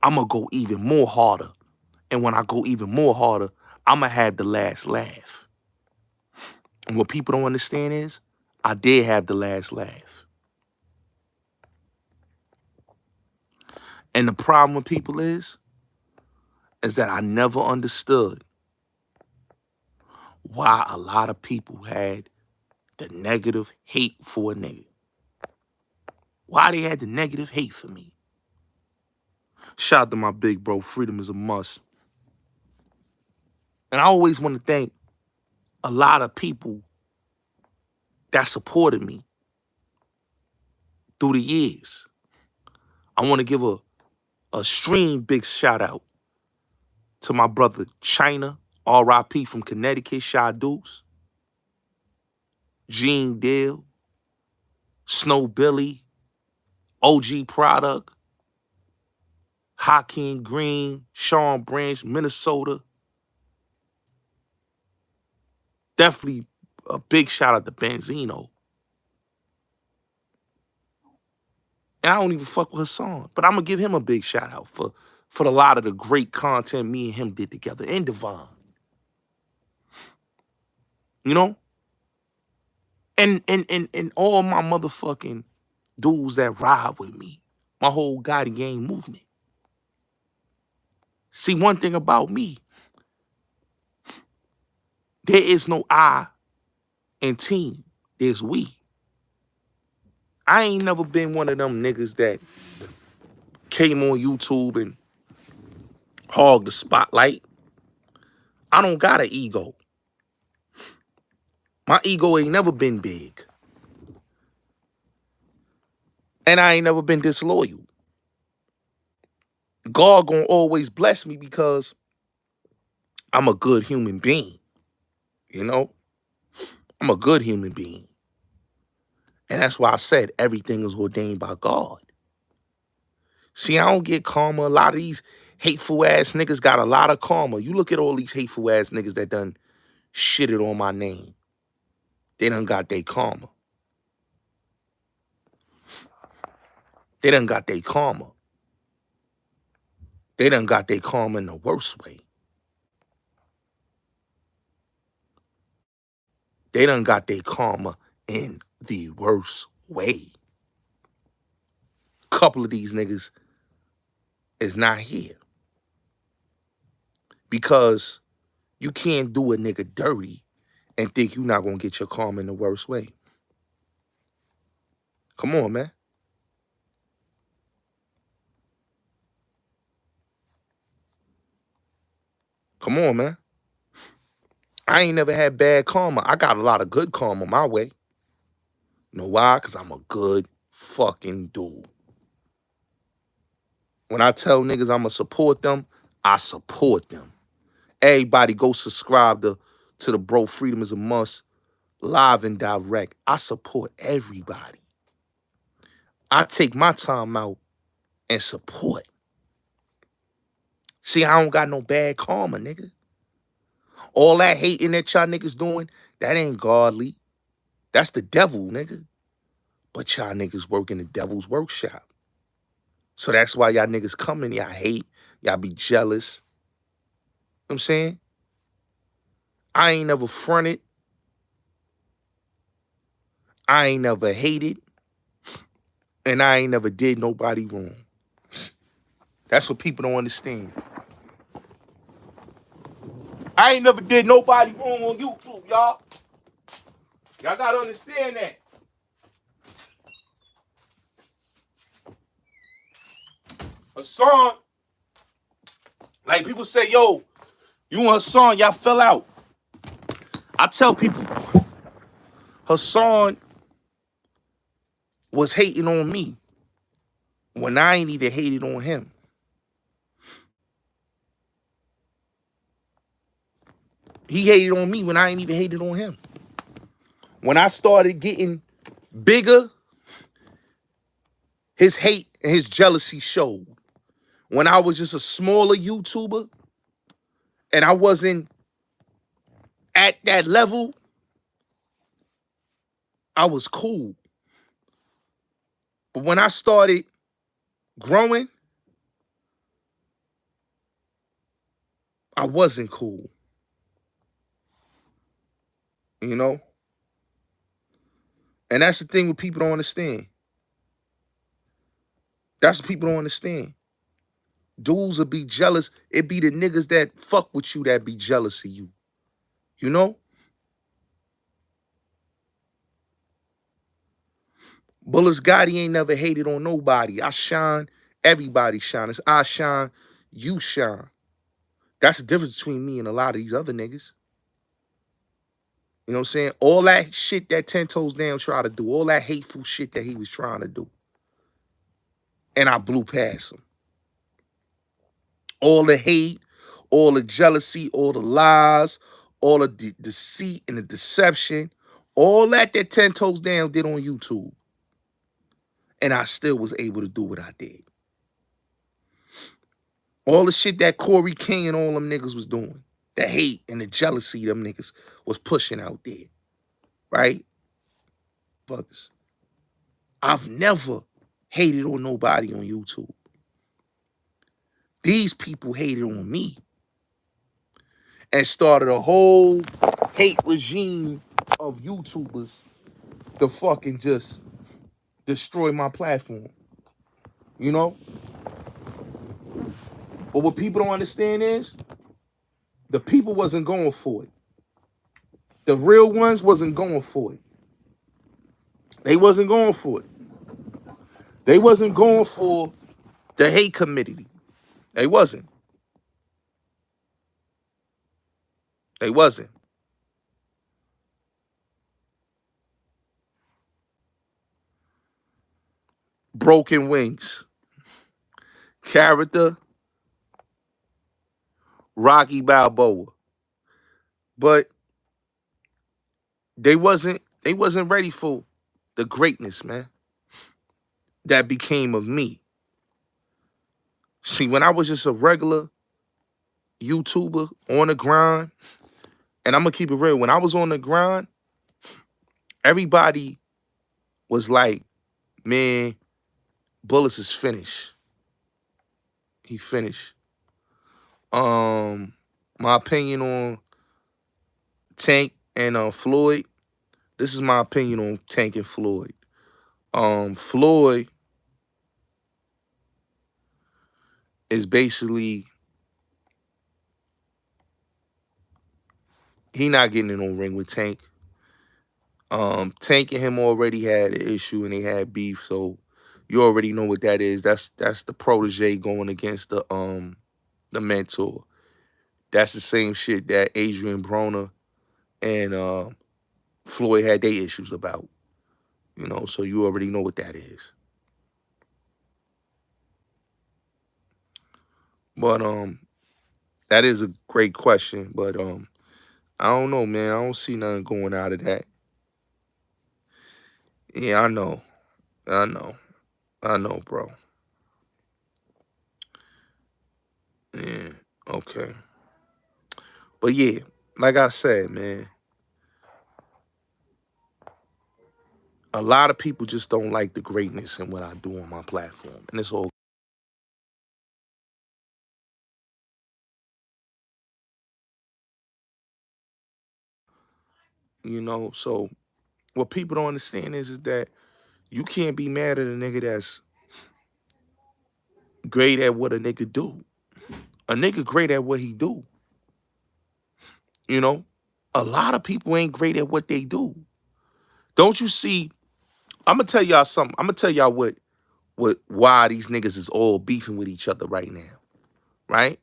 I'm going to go even more harder. And when I go even more harder, I'm going to have the last laugh. And what people don't understand is, I did have the last laugh. And the problem with people is that I never understood why a lot of people had the negative hate for a nigga. Why they had the negative hate for me. Shout out to my big bro, freedom is a must. And I always want to thank a lot of people that supported me through the years. I want to give a extreme big shout out to my brother China, R.I.P. from Connecticut, Shy Dukes, Gene Dill, Snow Billy, OG Product, Hakeem Green, Sean Branch, Minnesota. Definitely a big shout out to Benzino. And I don't even fuck with Hassan, but I'm gonna give him a big shout out for a lot of the great content me and him did together. And Devon. You know? And all my motherfucking dudes that ride with me. My whole Gotti Gang movement. See, one thing about me, there is no I in team. There's we. I ain't never been one of them niggas that came on YouTube and hogged the spotlight. I don't got an ego. My ego ain't never been big. And I ain't never been disloyal. God gonna always bless me because I'm a good human being. You know? I'm a good human being. And that's why I said everything is ordained by God. See, I don't get karma. A lot of these hateful ass niggas got a lot of karma. You look at all these hateful ass niggas that done shitted on my name. They done got their karma. They done got their karma. They done got their karma in the worst way. They done got their karma in the worst way. Couple of these niggas is not here. Because you can't do a nigga dirty and think you're not gonna get your karma in the worst way. Come on, man. Come on, man. I ain't never had bad karma. I got a lot of good karma my way. You know why? Because I'm a good fucking dude. When I tell niggas I'm going to support them, I support them. Everybody go subscribe to the Bro Freedom is a Must, live and direct. I support everybody. I take my time out and support. See, I don't got no bad karma, nigga. All that hating that y'all niggas doing, that ain't godly. That's the devil, nigga. But y'all niggas work in the devil's workshop. So that's why y'all niggas come in, y'all hate, y'all be jealous. You know what I'm saying? I ain't never fronted. I ain't never hated. And I ain't never did nobody wrong. That's what people don't understand. I ain't never did nobody wrong on YouTube, y'all. Y'all gotta understand that. A song, like people say, yo, you want a song, y'all fell out. I tell people, Hassan was hating on me when I ain't even hated on him. He hated on me when I ain't even hated on him. When I started getting bigger, his hate and his jealousy showed. When I was just a smaller YouTuber and I wasn't at that level, I was cool. But when I started growing, I wasn't cool. You know? And that's the thing what people don't understand. That's what people don't understand. Dudes will be jealous. It be the niggas that fuck with you that be jealous of you. You know? Bullets Gotti ain't never hated on nobody. I shine, everybody shine. It's I shine, you shine. That's the difference between me and a lot of these other niggas. You know what I'm saying? All that shit that 10 Toes Down tried to do, all that hateful shit that he was trying to do. And I blew past him. All the hate, all the jealousy, all the lies, all the deceit and the deception, all that 10 Toes Down did on YouTube. And I still was able to do what I did. All the shit that Corey King and all them niggas was doing, the hate and the jealousy them niggas was pushing out there, right? Fuckers. I've never hated on nobody on YouTube. These people hated on me and started a whole hate regime of YouTubers to fucking just destroy my platform. You know? But what people don't understand is the people wasn't going for it. The real ones wasn't going for it. They wasn't going for it. They wasn't going for the hate committee. They wasn't. They wasn't. Broken Wings. Character, Rocky Balboa. But they wasn't ready for the greatness, man, that became of me. See, when I was just a regular YouTuber on the grind, and I'm gonna keep it real, when I was on the grind, everybody was like, man, Bullets is finished. He finished. My opinion on Tank and Floyd. This is my opinion on Tank and Floyd. Floyd is basically, he not getting in on ring with Tank. Tank and him already had an issue and they had beef, so you already know what that is. That's the protege going against the mentor. That's the same shit that Adrian Broner and Floyd had their issues about. You know, so you already know what that is. But that is a great question. But I don't know, man. I don't see nothing going out of that. Yeah, I know. I know. I know, bro. Yeah. Okay. But yeah, like I said, man, a lot of people just don't like the greatness in what I do on my platform. And it's all, you know, so what people don't understand is that you can't be mad at a nigga that's great at what a nigga do. A nigga great at what he do. You know? A lot of people ain't great at what they do. Don't you see? I'm gonna tell y'all something. I'm gonna tell y'all why these niggas is all beefing with each other right now. Right?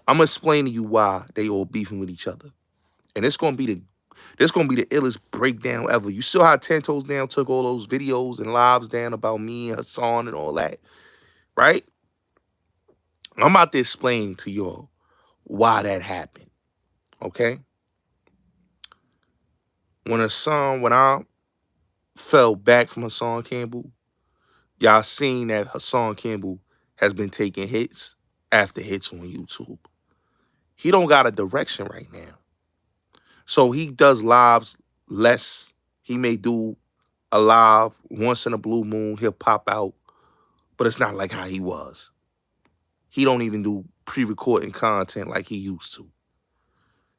I'm gonna explain to you why they all beefing with each other. And it's gonna be the illest breakdown ever. You saw how 10 Toes Down took all those videos and lives down about me and Hassan and all that, right? I'm about to explain to y'all why that happened, okay? When I fell back from Hassan Campbell, y'all seen that Hassan Campbell has been taking hits after hits on YouTube. He don't got a direction right now. So he does lives less. He may do a live once in a blue moon. He'll pop out, but it's not like how he was. He don't even do pre-recording content like he used to.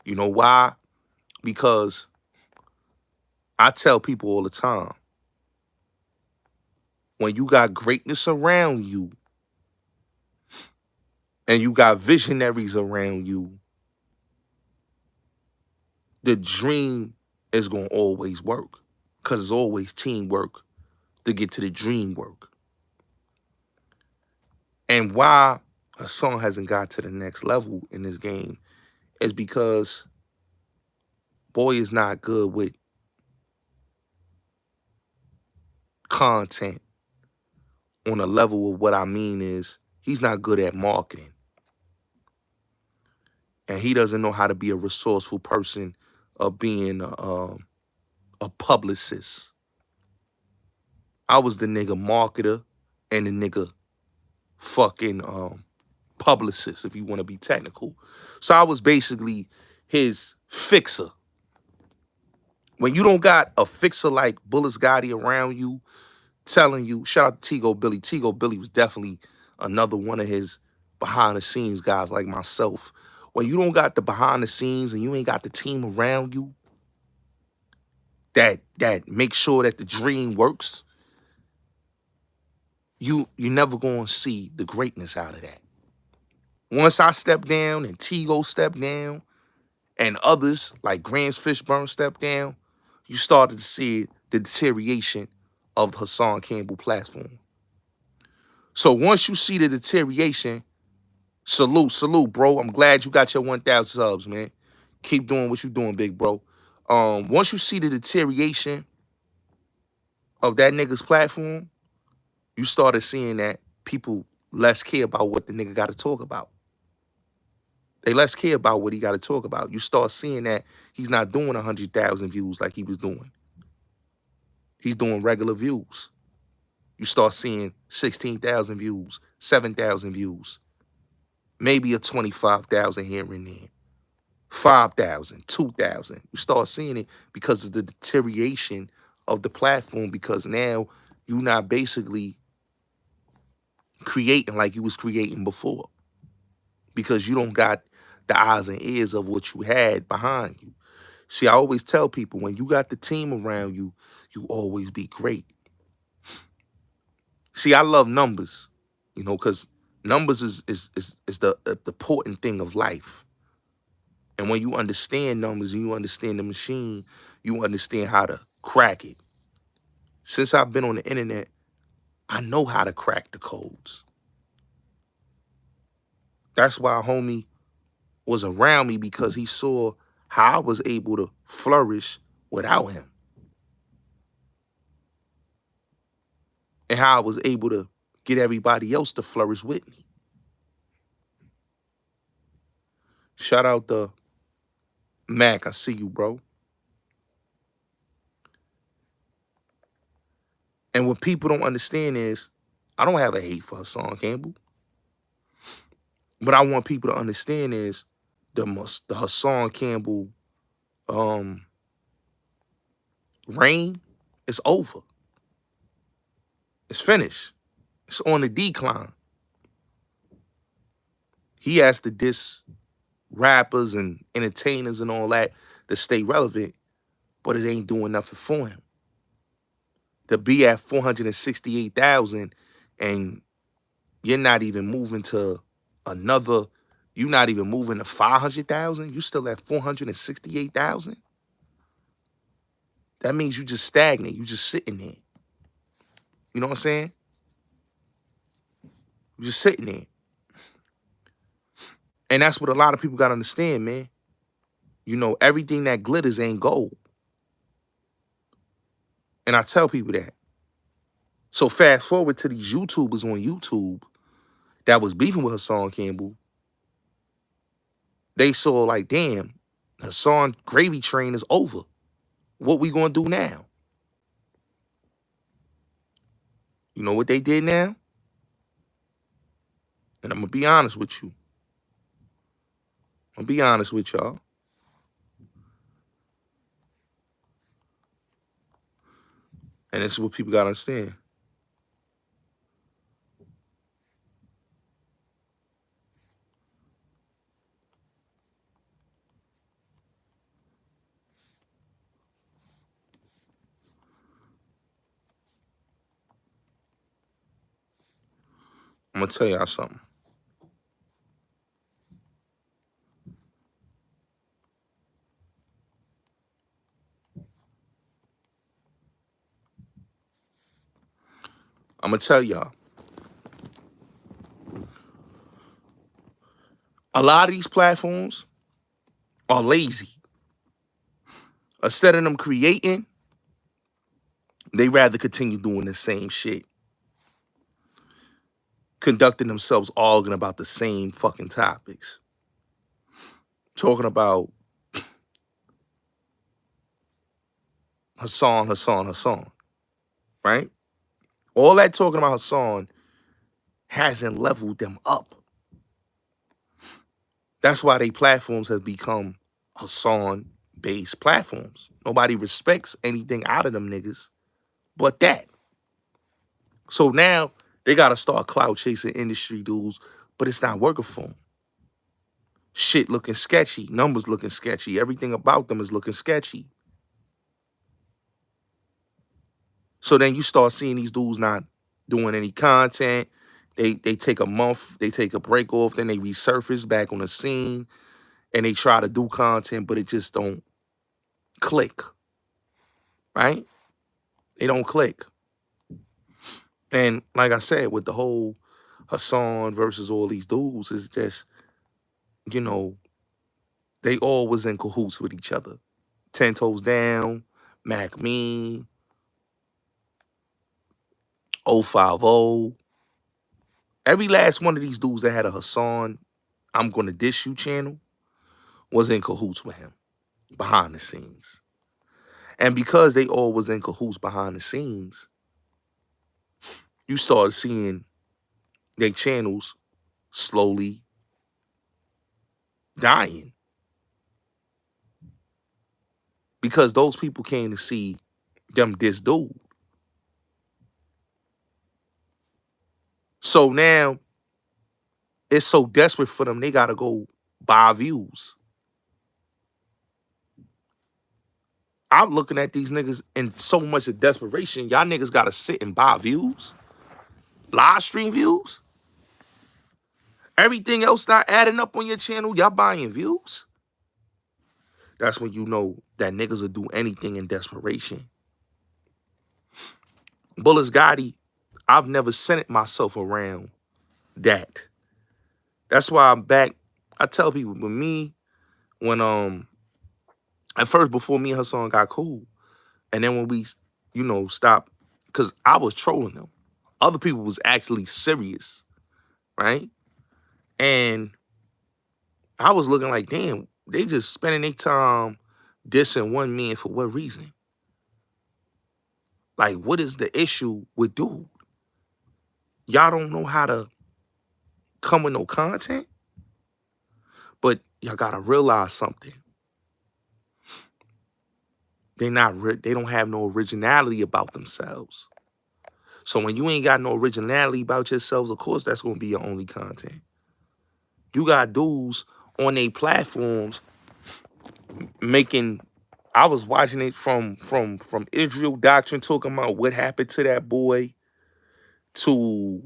You know why? Because I tell people all the time, when you got greatness around you and you got visionaries around you, the dream is going to always work because it's always teamwork to get to the dream work. And why Hassan hasn't got to the next level in this game is because boy is not good with content on a level of what I mean is he's not good at marketing. And he doesn't know how to be a resourceful person of being a publicist. I was the nigga marketer and the nigga fucking publicist, if you want to be technical. So I was basically his fixer. When you don't got a fixer like Bullis Gotti around you, telling you, shout out to Tigo Billy. Tigo Billy was definitely another one of his behind the scenes guys like myself. When you don't got the behind the scenes and you ain't got the team around you that make sure that the dream works, you never gonna see the greatness out of that. Once I stepped down and Tigo stepped down and others like Grams Fishburne stepped down, you started to see the deterioration of the Hassan Campbell platform. So once you see the deterioration, salute, bro. I'm glad you got your 1,000 subs, man. Keep doing what you doing, big bro. Once you see the deterioration of that nigga's platform, you started seeing that people less care about what the nigga got to talk about. They less care about what he got to talk about. You start seeing that he's not doing 100,000 views like he was doing. He's doing regular views. You start seeing 16,000 views, 7,000 views, maybe a 25,000 here and there, 5,000, 2,000. You start seeing it because of the deterioration of the platform, because now you're not basically creating like you was creating before, because you don't got the eyes and ears of what you had behind you. See, I always tell people, when you got the team around you, you always be great. See, I love numbers, you know, because numbers is the important thing of life. And when you understand numbers and you understand the machine, you understand how to crack it. Since I've been on the internet, I know how to crack the codes. That's why homie was around me, because he saw how I was able to flourish without him. And how I was able to get everybody else to flourish with me. Shout out to Mac, I see you, bro. And what people don't understand is, I don't have a hate for Hassan Campbell. What I want people to understand is the Hassan Campbell reign is over. It's finished. It's on the decline. He has to diss rappers and entertainers and all that to stay relevant, but it ain't doing nothing for him. To be at 468,000 and you're not even moving to another, you're not even moving to 500,000, you still at 468,000. That means you just stagnant. You just sitting there. You know what I'm saying? You're just sitting there. And that's what a lot of people got to understand, man. You know, everything that glitters ain't gold. And I tell people that. So fast forward to these YouTubers on YouTube that was beefing with Hassan Campbell. They saw like, damn, Hassan gravy train is over. What we gonna do now? You know what they did now? And I'm gonna be honest with you. I'm gonna be honest with y'all. And this is what people gotta understand. I'm gonna tell y'all something. I'm going to tell y'all. A lot of these platforms are lazy. Instead of them creating, they rather continue doing the same shit. Conducting themselves arguing about the same fucking topics. Talking about Hassan, right? All that talking about Hassan hasn't leveled them up. That's why they platforms have become Hassan-based platforms. Nobody respects anything out of them niggas but that. So now they got to start clout chasing industry dudes, but it's not working for them. Shit looking sketchy. Numbers looking sketchy. Everything about them is looking sketchy. So then you start seeing these dudes not doing any content. They take a month, they take a break off, then they resurface back on the scene and they try to do content, but it just don't click, right? They don't click. And like I said, with the whole Hassan versus all these dudes, it's just, you know, they all was in cahoots with each other. 10 Toes Down, Mac Me, 050. Every last one of these dudes that had a Hassan, I'm gonna diss you channel was in cahoots with him behind the scenes. And because they all was in cahoots behind the scenes, you started seeing their channels slowly dying. Because those people came to see them diss dude. So now it's so desperate for them, they gotta go buy views. I'm looking at these niggas in so much of desperation. Y'all niggas gotta sit and buy views, live stream views. Everything else not adding up on your channel, y'all buying views. That's when you know that niggas will do anything in desperation. Bullets Gotti, I've never centered myself around that. That's why I'm back. I tell people, with me, when at first before me and Hassan got cool, and then when we, stopped, because I was trolling them. Other people was actually serious, right? And I was looking like, damn, they just spending their time dissing one man for what reason? Like, what is the issue with dude? Y'all don't know how to come with no content? But y'all gotta realize something. They don't have no originality about themselves. So when you ain't got no originality about yourselves, of course that's gonna be your only content. You got dudes on their platforms making. I was watching it from Israel Doctrine talking about what happened to that boy to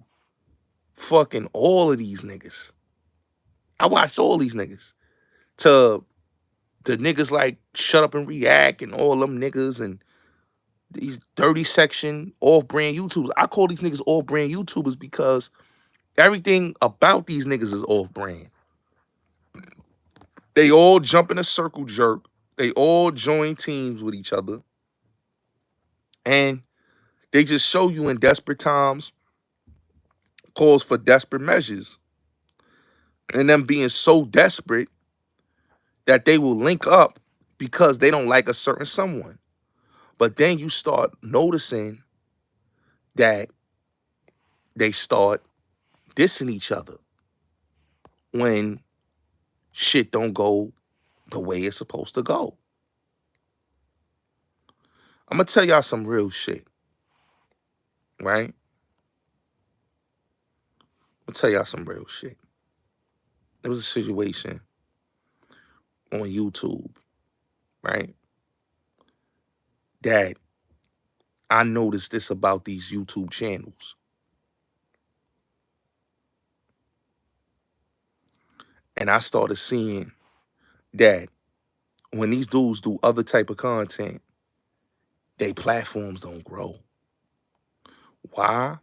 fucking all of these niggas. I watched all these niggas to the niggas like Shut Up and React and all them niggas and these dirty section off-brand YouTubers. I call these niggas off-brand YouTubers because everything about these niggas is off-brand. They all jump in a circle jerk. They all join teams with each other. And they just show you in desperate times calls for desperate measures. And them being so desperate that they will link up because they don't like a certain someone. But then you start noticing that they start dissing each other when shit don't go the way it's supposed to go. I'm gonna tell y'all some real shit, right? I'll tell y'all some real shit. There was a situation on YouTube, right? That I noticed this about these YouTube channels. And I started seeing that when these dudes do other type of content, they platforms don't grow. Why?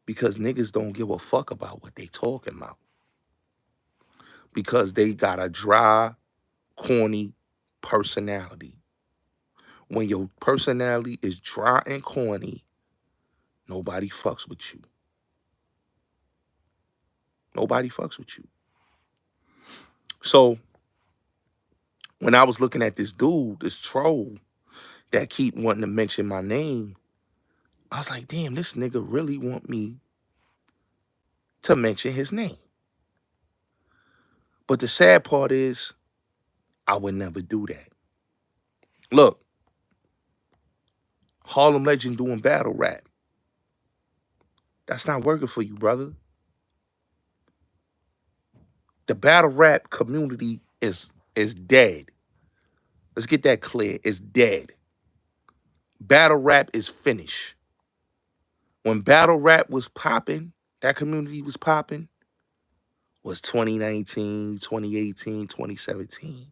Because niggas don't give a fuck about what they talking about. Because they got a dry, corny personality. When your personality is dry and corny, nobody fucks with you. Nobody fucks with you. So when I was looking at this dude, this troll that keep wanting to mention my name, I was like, damn, this nigga really want me to mention his name. But the sad part is, I would never do that. Look, Harlem Legend doing battle rap. That's not working for you, brother. The battle rap community is dead. Let's get that clear. It's dead. Battle rap is finished. When battle rap was popping, that community was popping, was 2019, 2018, 2017.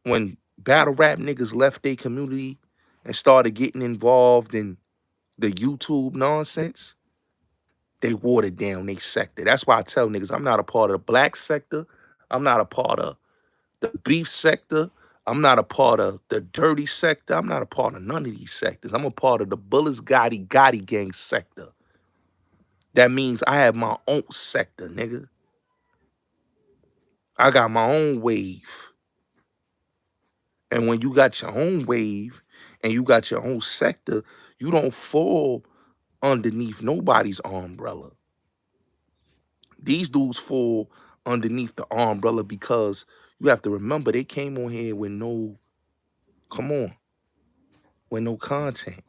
When battle rap niggas left their community and started getting involved in the YouTube nonsense, they watered down their sector. That's why I tell niggas, I'm not a part of the black sector. I'm not a part of the beef sector. I'm not a part of the dirty sector. I'm not a part of none of these sectors. I'm a part of the Bullets Gotti gang sector. That means I have my own sector, nigga. I got my own wave. And when you got your own wave and you got your own sector, you don't fall underneath nobody's umbrella. These dudes fall underneath the umbrella because you have to remember they came on here with no, come on, with no content.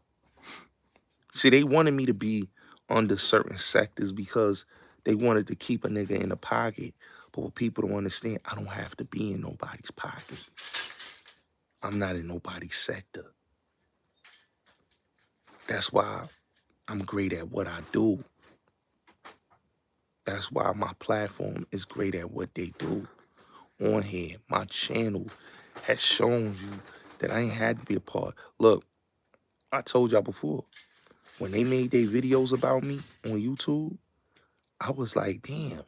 See, they wanted me to be under certain sectors because they wanted to keep a nigga in the pocket. But what people don't understand, I don't have to be in nobody's pocket. I'm not in nobody's sector. That's why I'm great at what I do. That's why my platform is great at what they do. On here, my channel has shown you that I ain't had to be a part. Look, I told y'all before, when they made their videos about me on YouTube, I was like, damn,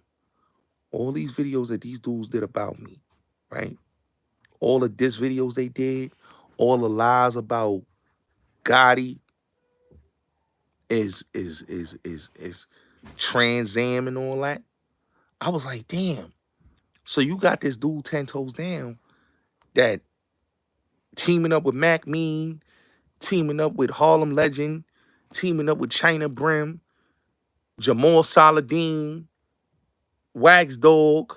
all these videos that these dudes did about me, right? All the diss videos they did, all the lies about Gotti is Trans Am and all that. I was like, damn. So you got this dude 10 toes down that teaming up with Mac Mean, teaming up with Harlem Legend, teaming up with China Brim, Jamal Saladin, Wax Dog,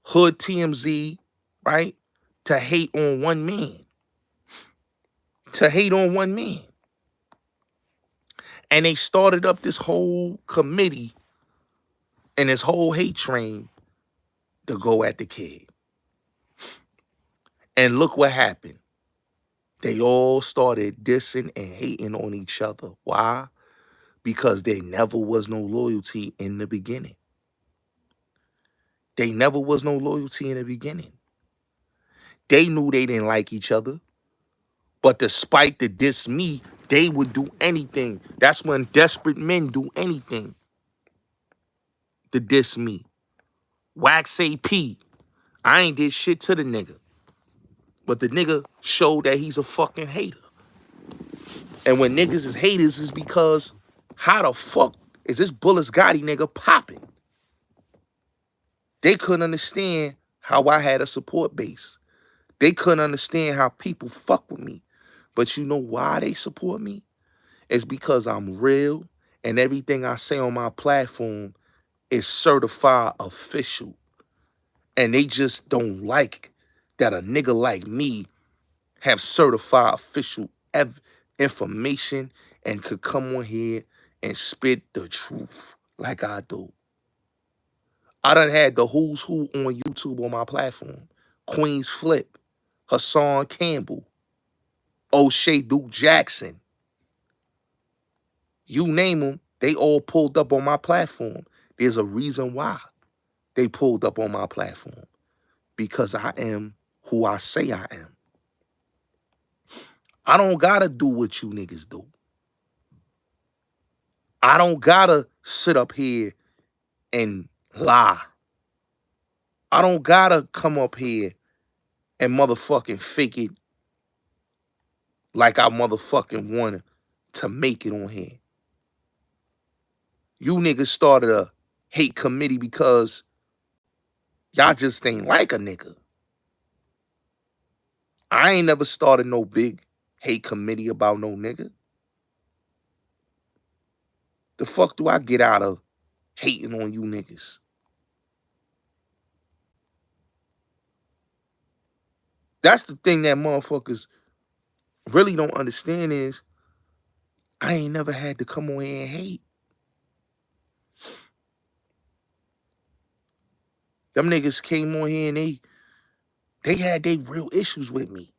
Hood TMZ, right? To hate on one man. To hate on one man. And they started up this whole committee and this whole hate train to go at the kid. And look what happened. They all started dissing and hating on each other. Why? Because there never was no loyalty in the beginning. They never was no loyalty in the beginning. They knew they didn't like each other. But despite the diss me, they would do anything. That's when desperate men do anything to diss me. Wax AP. I ain't did shit to the nigga. But the nigga showed that he's a fucking hater. And when niggas is haters is because how the fuck is this Bullets Gotti nigga popping? They couldn't understand how I had a support base. They couldn't understand how people fuck with me. But you know why they support me? It's because I'm real and everything I say on my platform is certified official. And they just don't like that a nigga like me have certified official information and could come on here and spit the truth like I do. I done had the who's who on YouTube on my platform. Queen's Flip, Hassan Campbell, O'Shea Duke Jackson. You name them, they all pulled up on my platform. There's a reason why they pulled up on my platform. Because I am who I say I am. I don't gotta do what you niggas do. I don't gotta sit up here and lie. I don't gotta come up here and motherfucking fake it like I motherfucking wanted to make it on here. You niggas started a hate committee because y'all just ain't like a nigga. I ain't never started no big hate committee about no nigga. The fuck do I get out of hating on you niggas? That's the thing that motherfuckers really don't understand is I ain't never had to come on here and hate. Them niggas came on here and they had their real issues with me.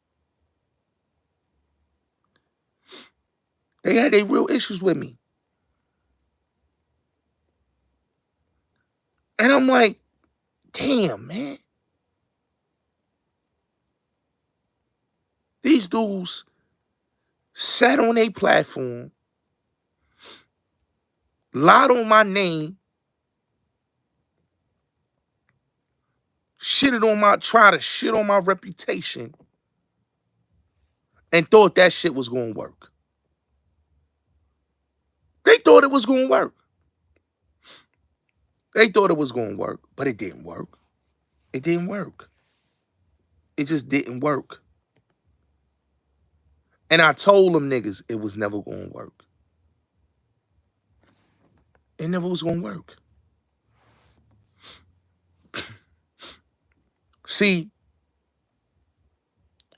They had their real issues with me. And I'm like, damn, man. These dudes sat on a platform, lied on my name, tried to shit on my reputation, and thought that shit was gonna work. They thought it was gonna work. They thought it was gonna work, but it didn't work. It didn't work. It just didn't work. And I told them niggas it was never gonna work. It never was gonna work. See,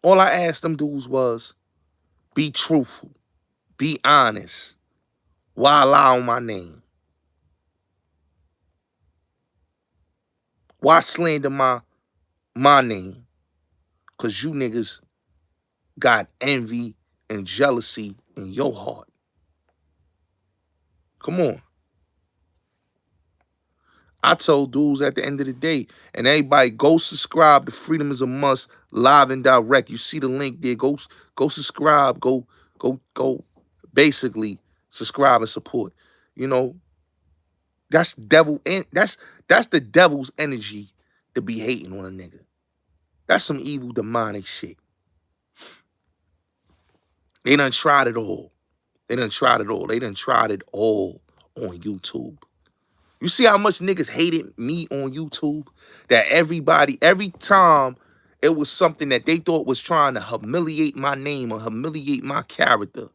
all I asked them dudes was, be truthful, be honest. Why lie on my name? Why slander my name? Because you niggas got envy and jealousy in your heart. Come on. I told dudes at the end of the day, and everybody, go subscribe to Freedom is a Must, live and direct. You see the link there. Go subscribe. Go basically subscribe and support. You know, that's the devil's energy to be hating on a nigga. That's some evil demonic shit. They done tried it all. They done tried it all. They done tried it all on YouTube. You see how much niggas hated me on YouTube? That every time it was something that they thought was trying to humiliate my name or humiliate my character,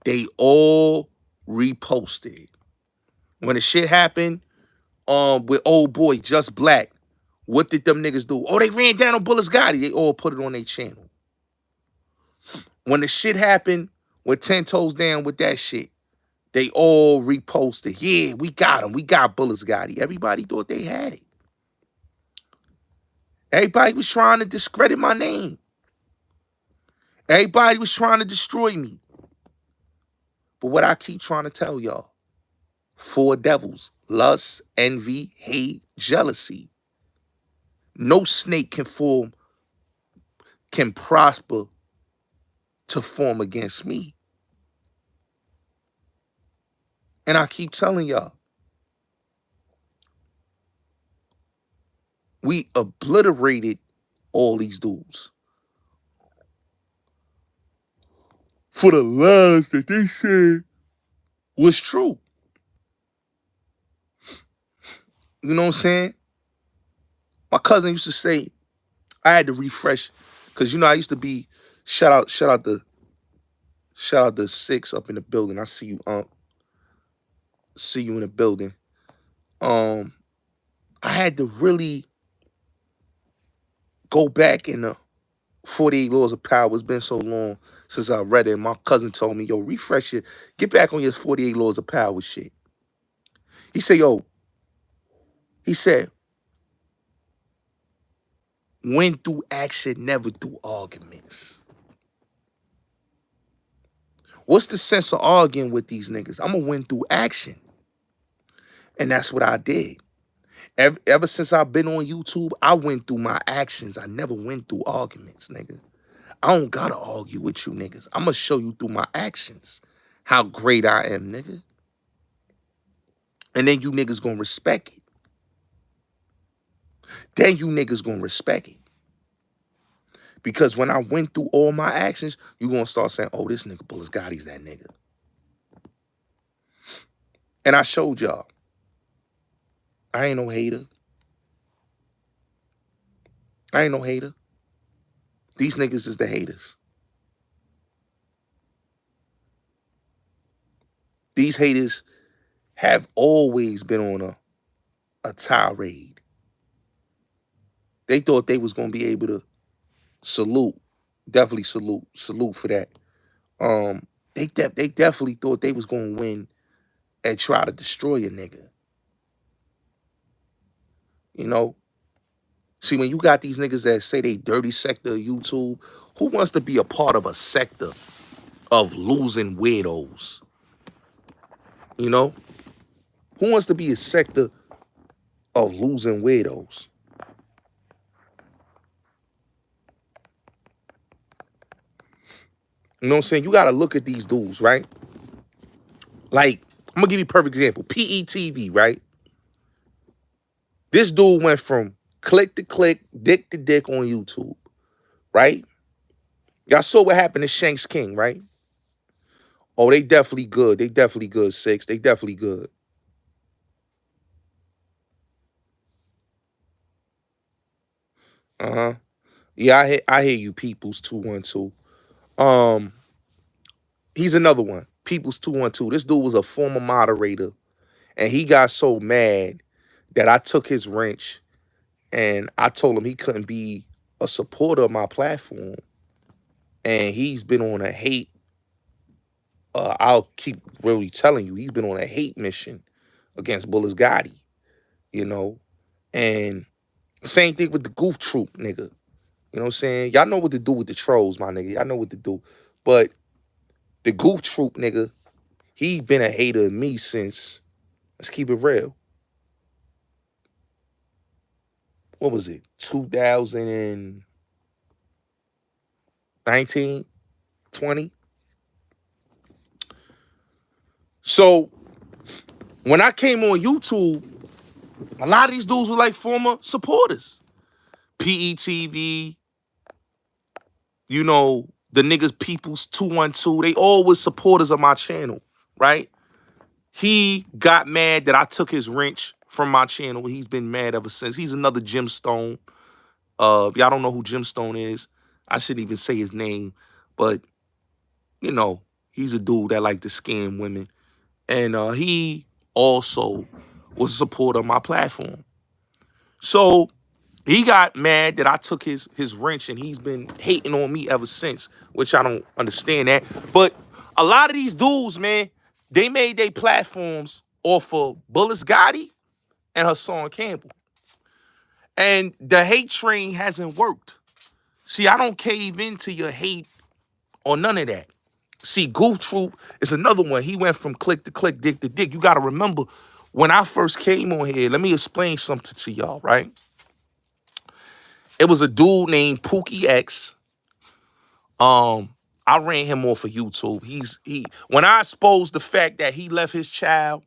they all reposted it. When the shit happened with old boy Just Black, what did them niggas do? Oh, they ran down on Bullets Gotti. They all put it on their channel. When the shit happened with 10 Toes Down with that shit, they all reposted. Yeah, we got him. We got Bullets Gotti. Everybody thought they had it. Everybody was trying to discredit my name. Everybody was trying to destroy me. But what I keep trying to tell y'all, 4 devils: lust, envy, hate, jealousy. No snake can prosper to form against me. And I keep telling y'all, we obliterated all these dudes for the lies that they said was true. You know what I'm saying? My cousin used to say, I had to refresh, because I used to be, shout out the 6 up in the building. I see you, see you in the building. I had to really go back in the 48 Laws of Power. It's been so long since I read it. My cousin told me, yo, refresh it. Get back on your 48 Laws of Power shit. He said, win through action, never through arguments. What's the sense of arguing with these niggas? I'm going to win through action. And that's what I did. Ever since I've been on YouTube, I went through my actions. I never went through arguments, nigga. I don't gotta argue with you niggas. I'm gonna show you through my actions how great I am, nigga. And then you niggas gonna respect it. Then you niggas gonna respect it. Because when I went through all my actions, you gonna start saying, oh, this nigga Bullis Gotti's that nigga. And I showed y'all. I ain't no hater. I ain't no hater. These niggas is the haters. These haters have always been on a tirade. They thought they was gonna be able to salute. Definitely salute for that. They definitely thought they was gonna win and try to destroy a nigga. You know? See, when you got these niggas that say they dirty sector of YouTube, who wants to be a part of a sector of losing weirdos? You know? Who wants to be a sector of losing weirdos? You know what I'm saying? You got to look at these dudes, right? Like, I'm going to give you a perfect example. PETV, right? This dude went from click to click, dick to dick on YouTube, right? Y'all saw what happened to Shanks King, right? Oh, they definitely good. They definitely good, Six. They definitely good. Uh-huh. Yeah, I hear you, Peoples 212. He's another one. Peoples 212. This dude was a former moderator, and he got so mad that I took his wrench and I told him he couldn't be a supporter of my platform. And he's been on a hate. I'll keep really telling you, he's been on a hate mission against Bullis Gotti, you know. And same thing with the Goof Troop, nigga. You know what I'm saying? Y'all know what to do with the trolls, my nigga. Y'all know what to do. But the Goof Troop, nigga, he been a hater of me since, let's keep it real. What was it? 2019, 20? So when I came on YouTube, a lot of these dudes were like former supporters. PETV, you know, the niggas Peoples 212, they all was supporters of my channel, right? He got mad that I took his wrench from my channel. He's been mad ever since. He's another Gemstone. If y'all don't know who Gemstone is, I shouldn't even say his name, but you know, he's a dude that like to scam women. And he also was a supporter of my platform. So he got mad that I took his wrench, and he's been hating on me ever since, which I don't understand that. But a lot of these dudes, man, they made their platforms off of Bullis Gotti and Hassan Campbell. And the hate train hasn't worked. See, I don't cave into your hate or none of that. See, Goof Troop is another one. He went from click to click, dick to dick. You got to remember, when I first came on here, let me explain something to y'all, right? It was a dude named Pookie X. I ran him off of YouTube. When I exposed the fact that he left his child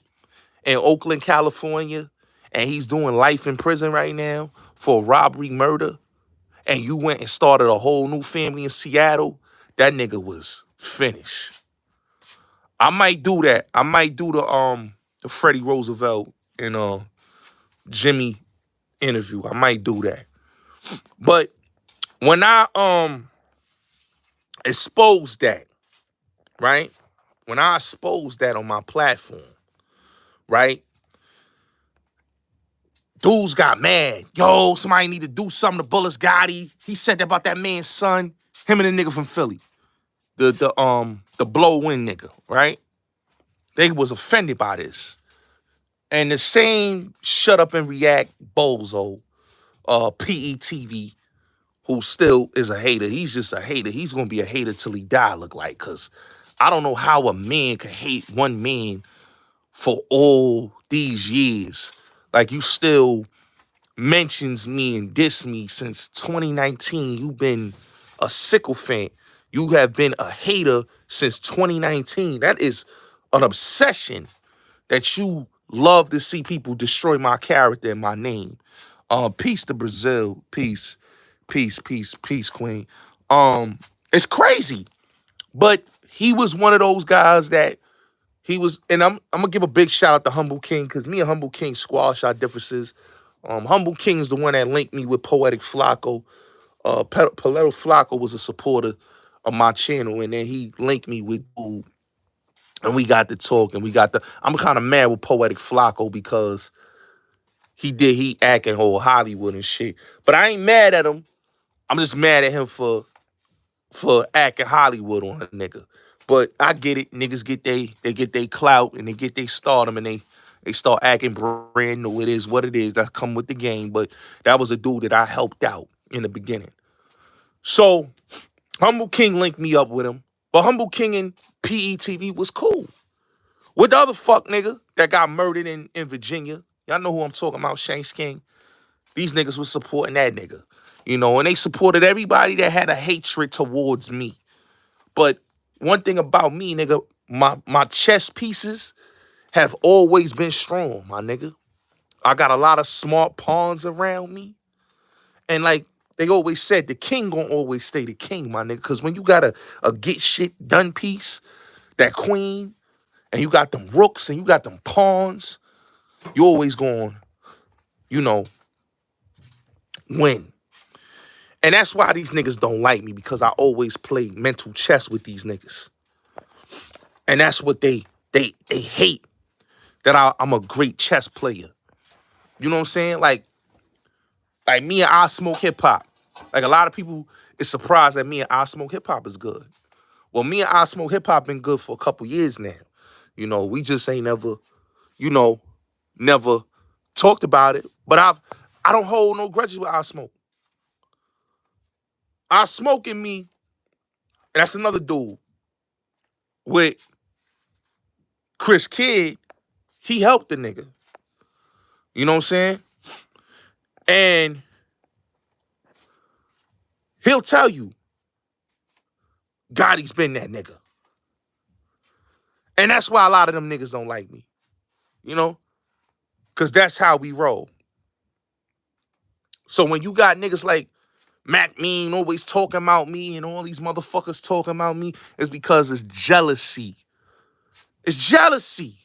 in Oakland, California, and he's doing life in prison right now for robbery, murder, and you went and started a whole new family in Seattle, that nigga was finished. I might do that. I might do the Freddie Roosevelt and Jimmy interview. I might do that. But when I exposed that, right? When I exposed that on my platform, right? Dudes got mad. Yo, somebody need to do something to Bullis Gotti. He said that about that man's son. Him and the nigga from Philly. The blow win nigga, right? They was offended by this. And the same shut up and react bozo, PETV, who still is a hater. He's just a hater. He's gonna be a hater till he die, look like, cause I don't know how a man could hate one man for all these years. Like, you still mentions me and diss me since 2019. You've been a sycophant. You have been a hater since 2019. That is an obsession that you love to see people destroy my character and my name. Peace to Brazil. Peace, peace, peace, peace, Queen. It's crazy. But he was one of those guys that he was, and I'm gonna give a big shout out to Humble King, because me and Humble King squash our differences. Humble King is the one that linked me with Poetic Flacco. Poetic Flacco was a supporter of my channel, and then he linked me with dude, and we got to talk, and I'm kind of mad with Poetic Flacco because he acting whole Hollywood and shit. But I ain't mad at him. I'm just mad at him for acting Hollywood on a nigga. But I get it. Niggas get they clout and they get they stardom and they start acting brand new. It is what it is. That come with the game. But that was a dude that I helped out in the beginning. So Humble King linked me up with him. But Humble King and PETV was cool. With the other fuck nigga that got murdered in Virginia. Y'all know who I'm talking about, Shanks King. These niggas was supporting that nigga. You know, and they supported everybody that had a hatred towards me. But one thing about me, nigga, my chess pieces have always been strong, my nigga. I got a lot of smart pawns around me. And like they always said, the king gonna always stay the king, my nigga. Because when you got a get shit done piece, that queen, and you got them rooks and you got them pawns, you always going, you know, win. And that's why these niggas don't like me, because I always play mental chess with these niggas. And that's what they hate, that I'm a great chess player. You know what I'm saying? Like me and I Smoke Hip Hop. Like a lot of people is surprised that me and I Smoke Hip Hop is good. Well, me and I Smoke Hip Hop been good for a couple years now. You know, we just ain't never, never talked about it. But I don't hold no grudges with I Smoke. I Smoke in me, and that's another dude with Chris Kidd. He helped the nigga. You know what I'm saying? And he'll tell you, Gotti's been that nigga. And that's why a lot of them niggas don't like me. You know? Because that's how we roll. So when you got niggas like Mac Mean always talking about me and all these motherfuckers talking about me, it's because it's jealousy. It's jealousy.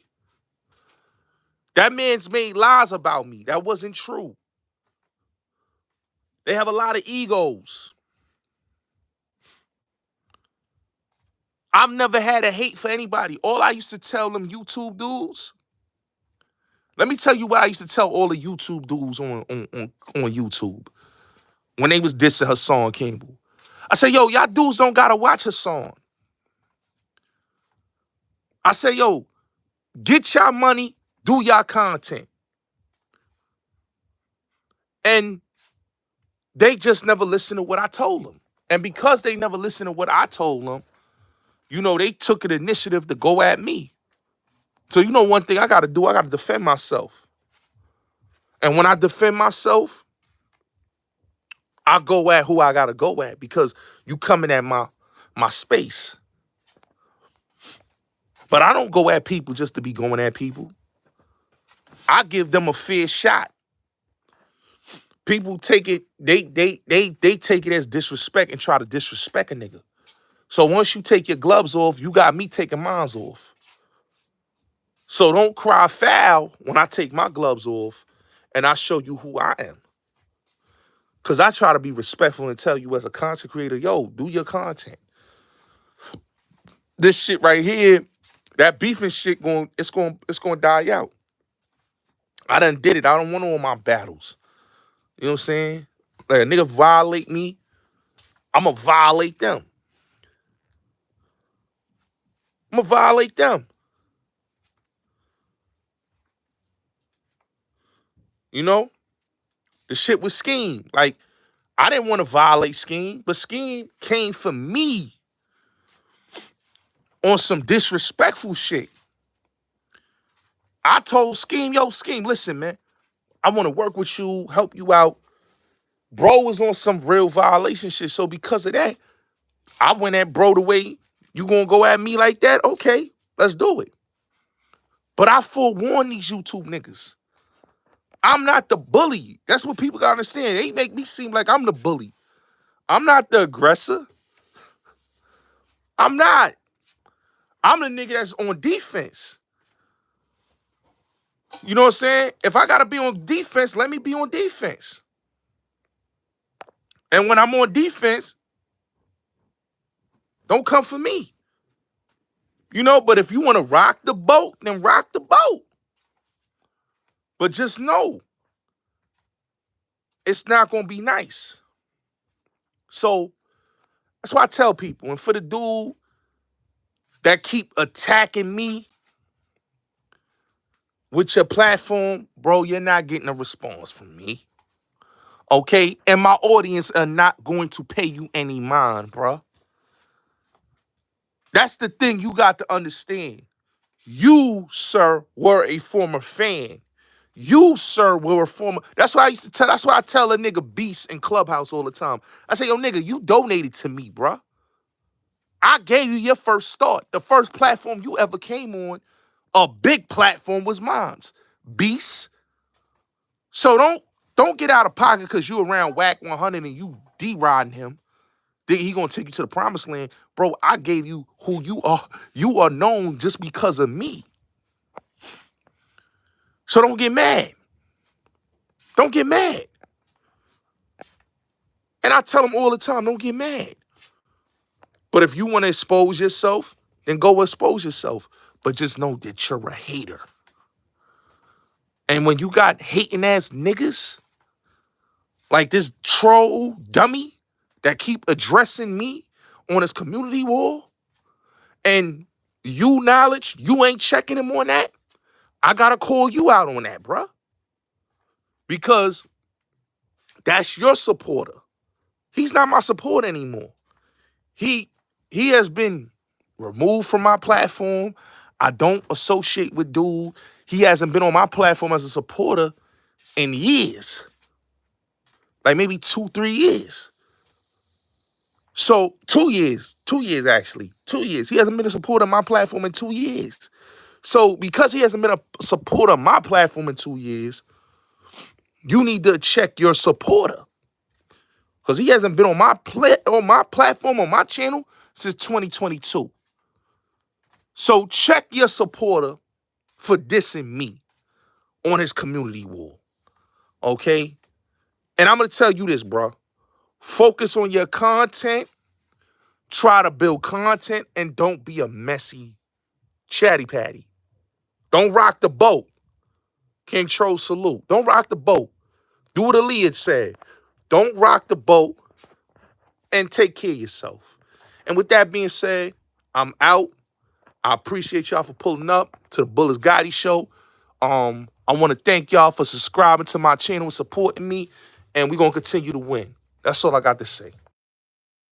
That man's made lies about me. That wasn't true. They have a lot of egos. I've never had a hate for anybody. All I used to tell them YouTube dudes, let me tell you what I used to tell all the YouTube dudes on YouTube when they was dissing Hassan Campbell. I said, yo, y'all dudes don't gotta watch Hassan. I said, yo, get y'all money, do y'all content. And they just never listened to what I told them. And because they never listened to what I told them, you know, they took an initiative to go at me. So you know one thing I gotta do, I gotta defend myself. And when I defend myself, I go at who I gotta go at, because you coming at my space. But I don't go at people just to be going at people. I give them a fair shot. People take it, they take it as disrespect and try to disrespect a nigga. So once you take your gloves off, you got me taking mine off. So don't cry foul when I take my gloves off and I show you who I am. Because I try to be respectful and tell you as a content creator, yo, do your content. This shit right here, that beefing shit, it's going to die out. I done did it. I don't want all my battles. You know what I'm saying? Like a nigga violate me, I'm going to violate them. I'm going to violate them. You know? The shit with Scheme. Like, I didn't want to violate Scheme, but Scheme came for me on some disrespectful shit. I told Scheme, yo, Scheme, listen, man, I want to work with you, help you out. Bro was on some real violation shit, so because of that, I went at bro the way you gonna go at me like that? Okay, let's do it. But I forewarn these YouTube niggas. I'm not the bully. That's what people gotta understand. They make me seem like I'm the bully. I'm not the aggressor. I'm not. I'm the nigga that's on defense. You know what I'm saying? If I gotta be on defense, let me be on defense. And when I'm on defense, don't come for me. You know, but if you want to rock the boat, then rock the boat. But just know, it's not going to be nice. So that's why I tell people, and for the dude that keep attacking me with your platform, bro, you're not getting a response from me. Okay? And my audience are not going to pay you any mind, bro. That's the thing you got to understand. You, sir, were a former fan. You, sir, were a former. That's what I used to tell. That's what I tell a nigga Beast in Clubhouse all the time. I say, yo, nigga, you donated to me, bruh. I gave you your first start. The first platform you ever came on, a big platform, was mine's. Beast. So don't get out of pocket because you around Whack 100 and you D-riding him. Then he gonna take you to the promised land. Bro, I gave you who you are. You are known just because of me. So don't get mad. Don't get mad. And I tell them all the time, don't get mad. But if you want to expose yourself, then go expose yourself. But just know that you're a hater. And when you got hating ass niggas, like this troll dummy that keep addressing me on his community wall, and you knowledge, you ain't checking him on that, I gotta call you out on that, bruh. Because that's your supporter. He's not my supporter anymore. He has been removed from my platform. I don't associate with dude. He hasn't been on my platform as a supporter in years. Like maybe 2-3 years. So 2 years. 2 years, actually. 2 years. He hasn't been a supporter of my platform in 2 years. So because he hasn't been a supporter of my platform in 2 years, you need to check your supporter. Because he hasn't been on my platform, on my channel, since 2022. So check your supporter for dissing me on his community wall. Okay? And I'm going to tell you this, bro. Focus on your content. Try to build content and don't be a messy chatty patty. Don't rock the boat. King Troll salute. Don't rock the boat. Do what Aaliyah said. Don't rock the boat and take care of yourself. And with that being said, I'm out. I appreciate y'all for pulling up to the Bullets Gotti Show. I want to thank y'all for subscribing to my channel and supporting me. And we're going to continue to win. That's all I got to say.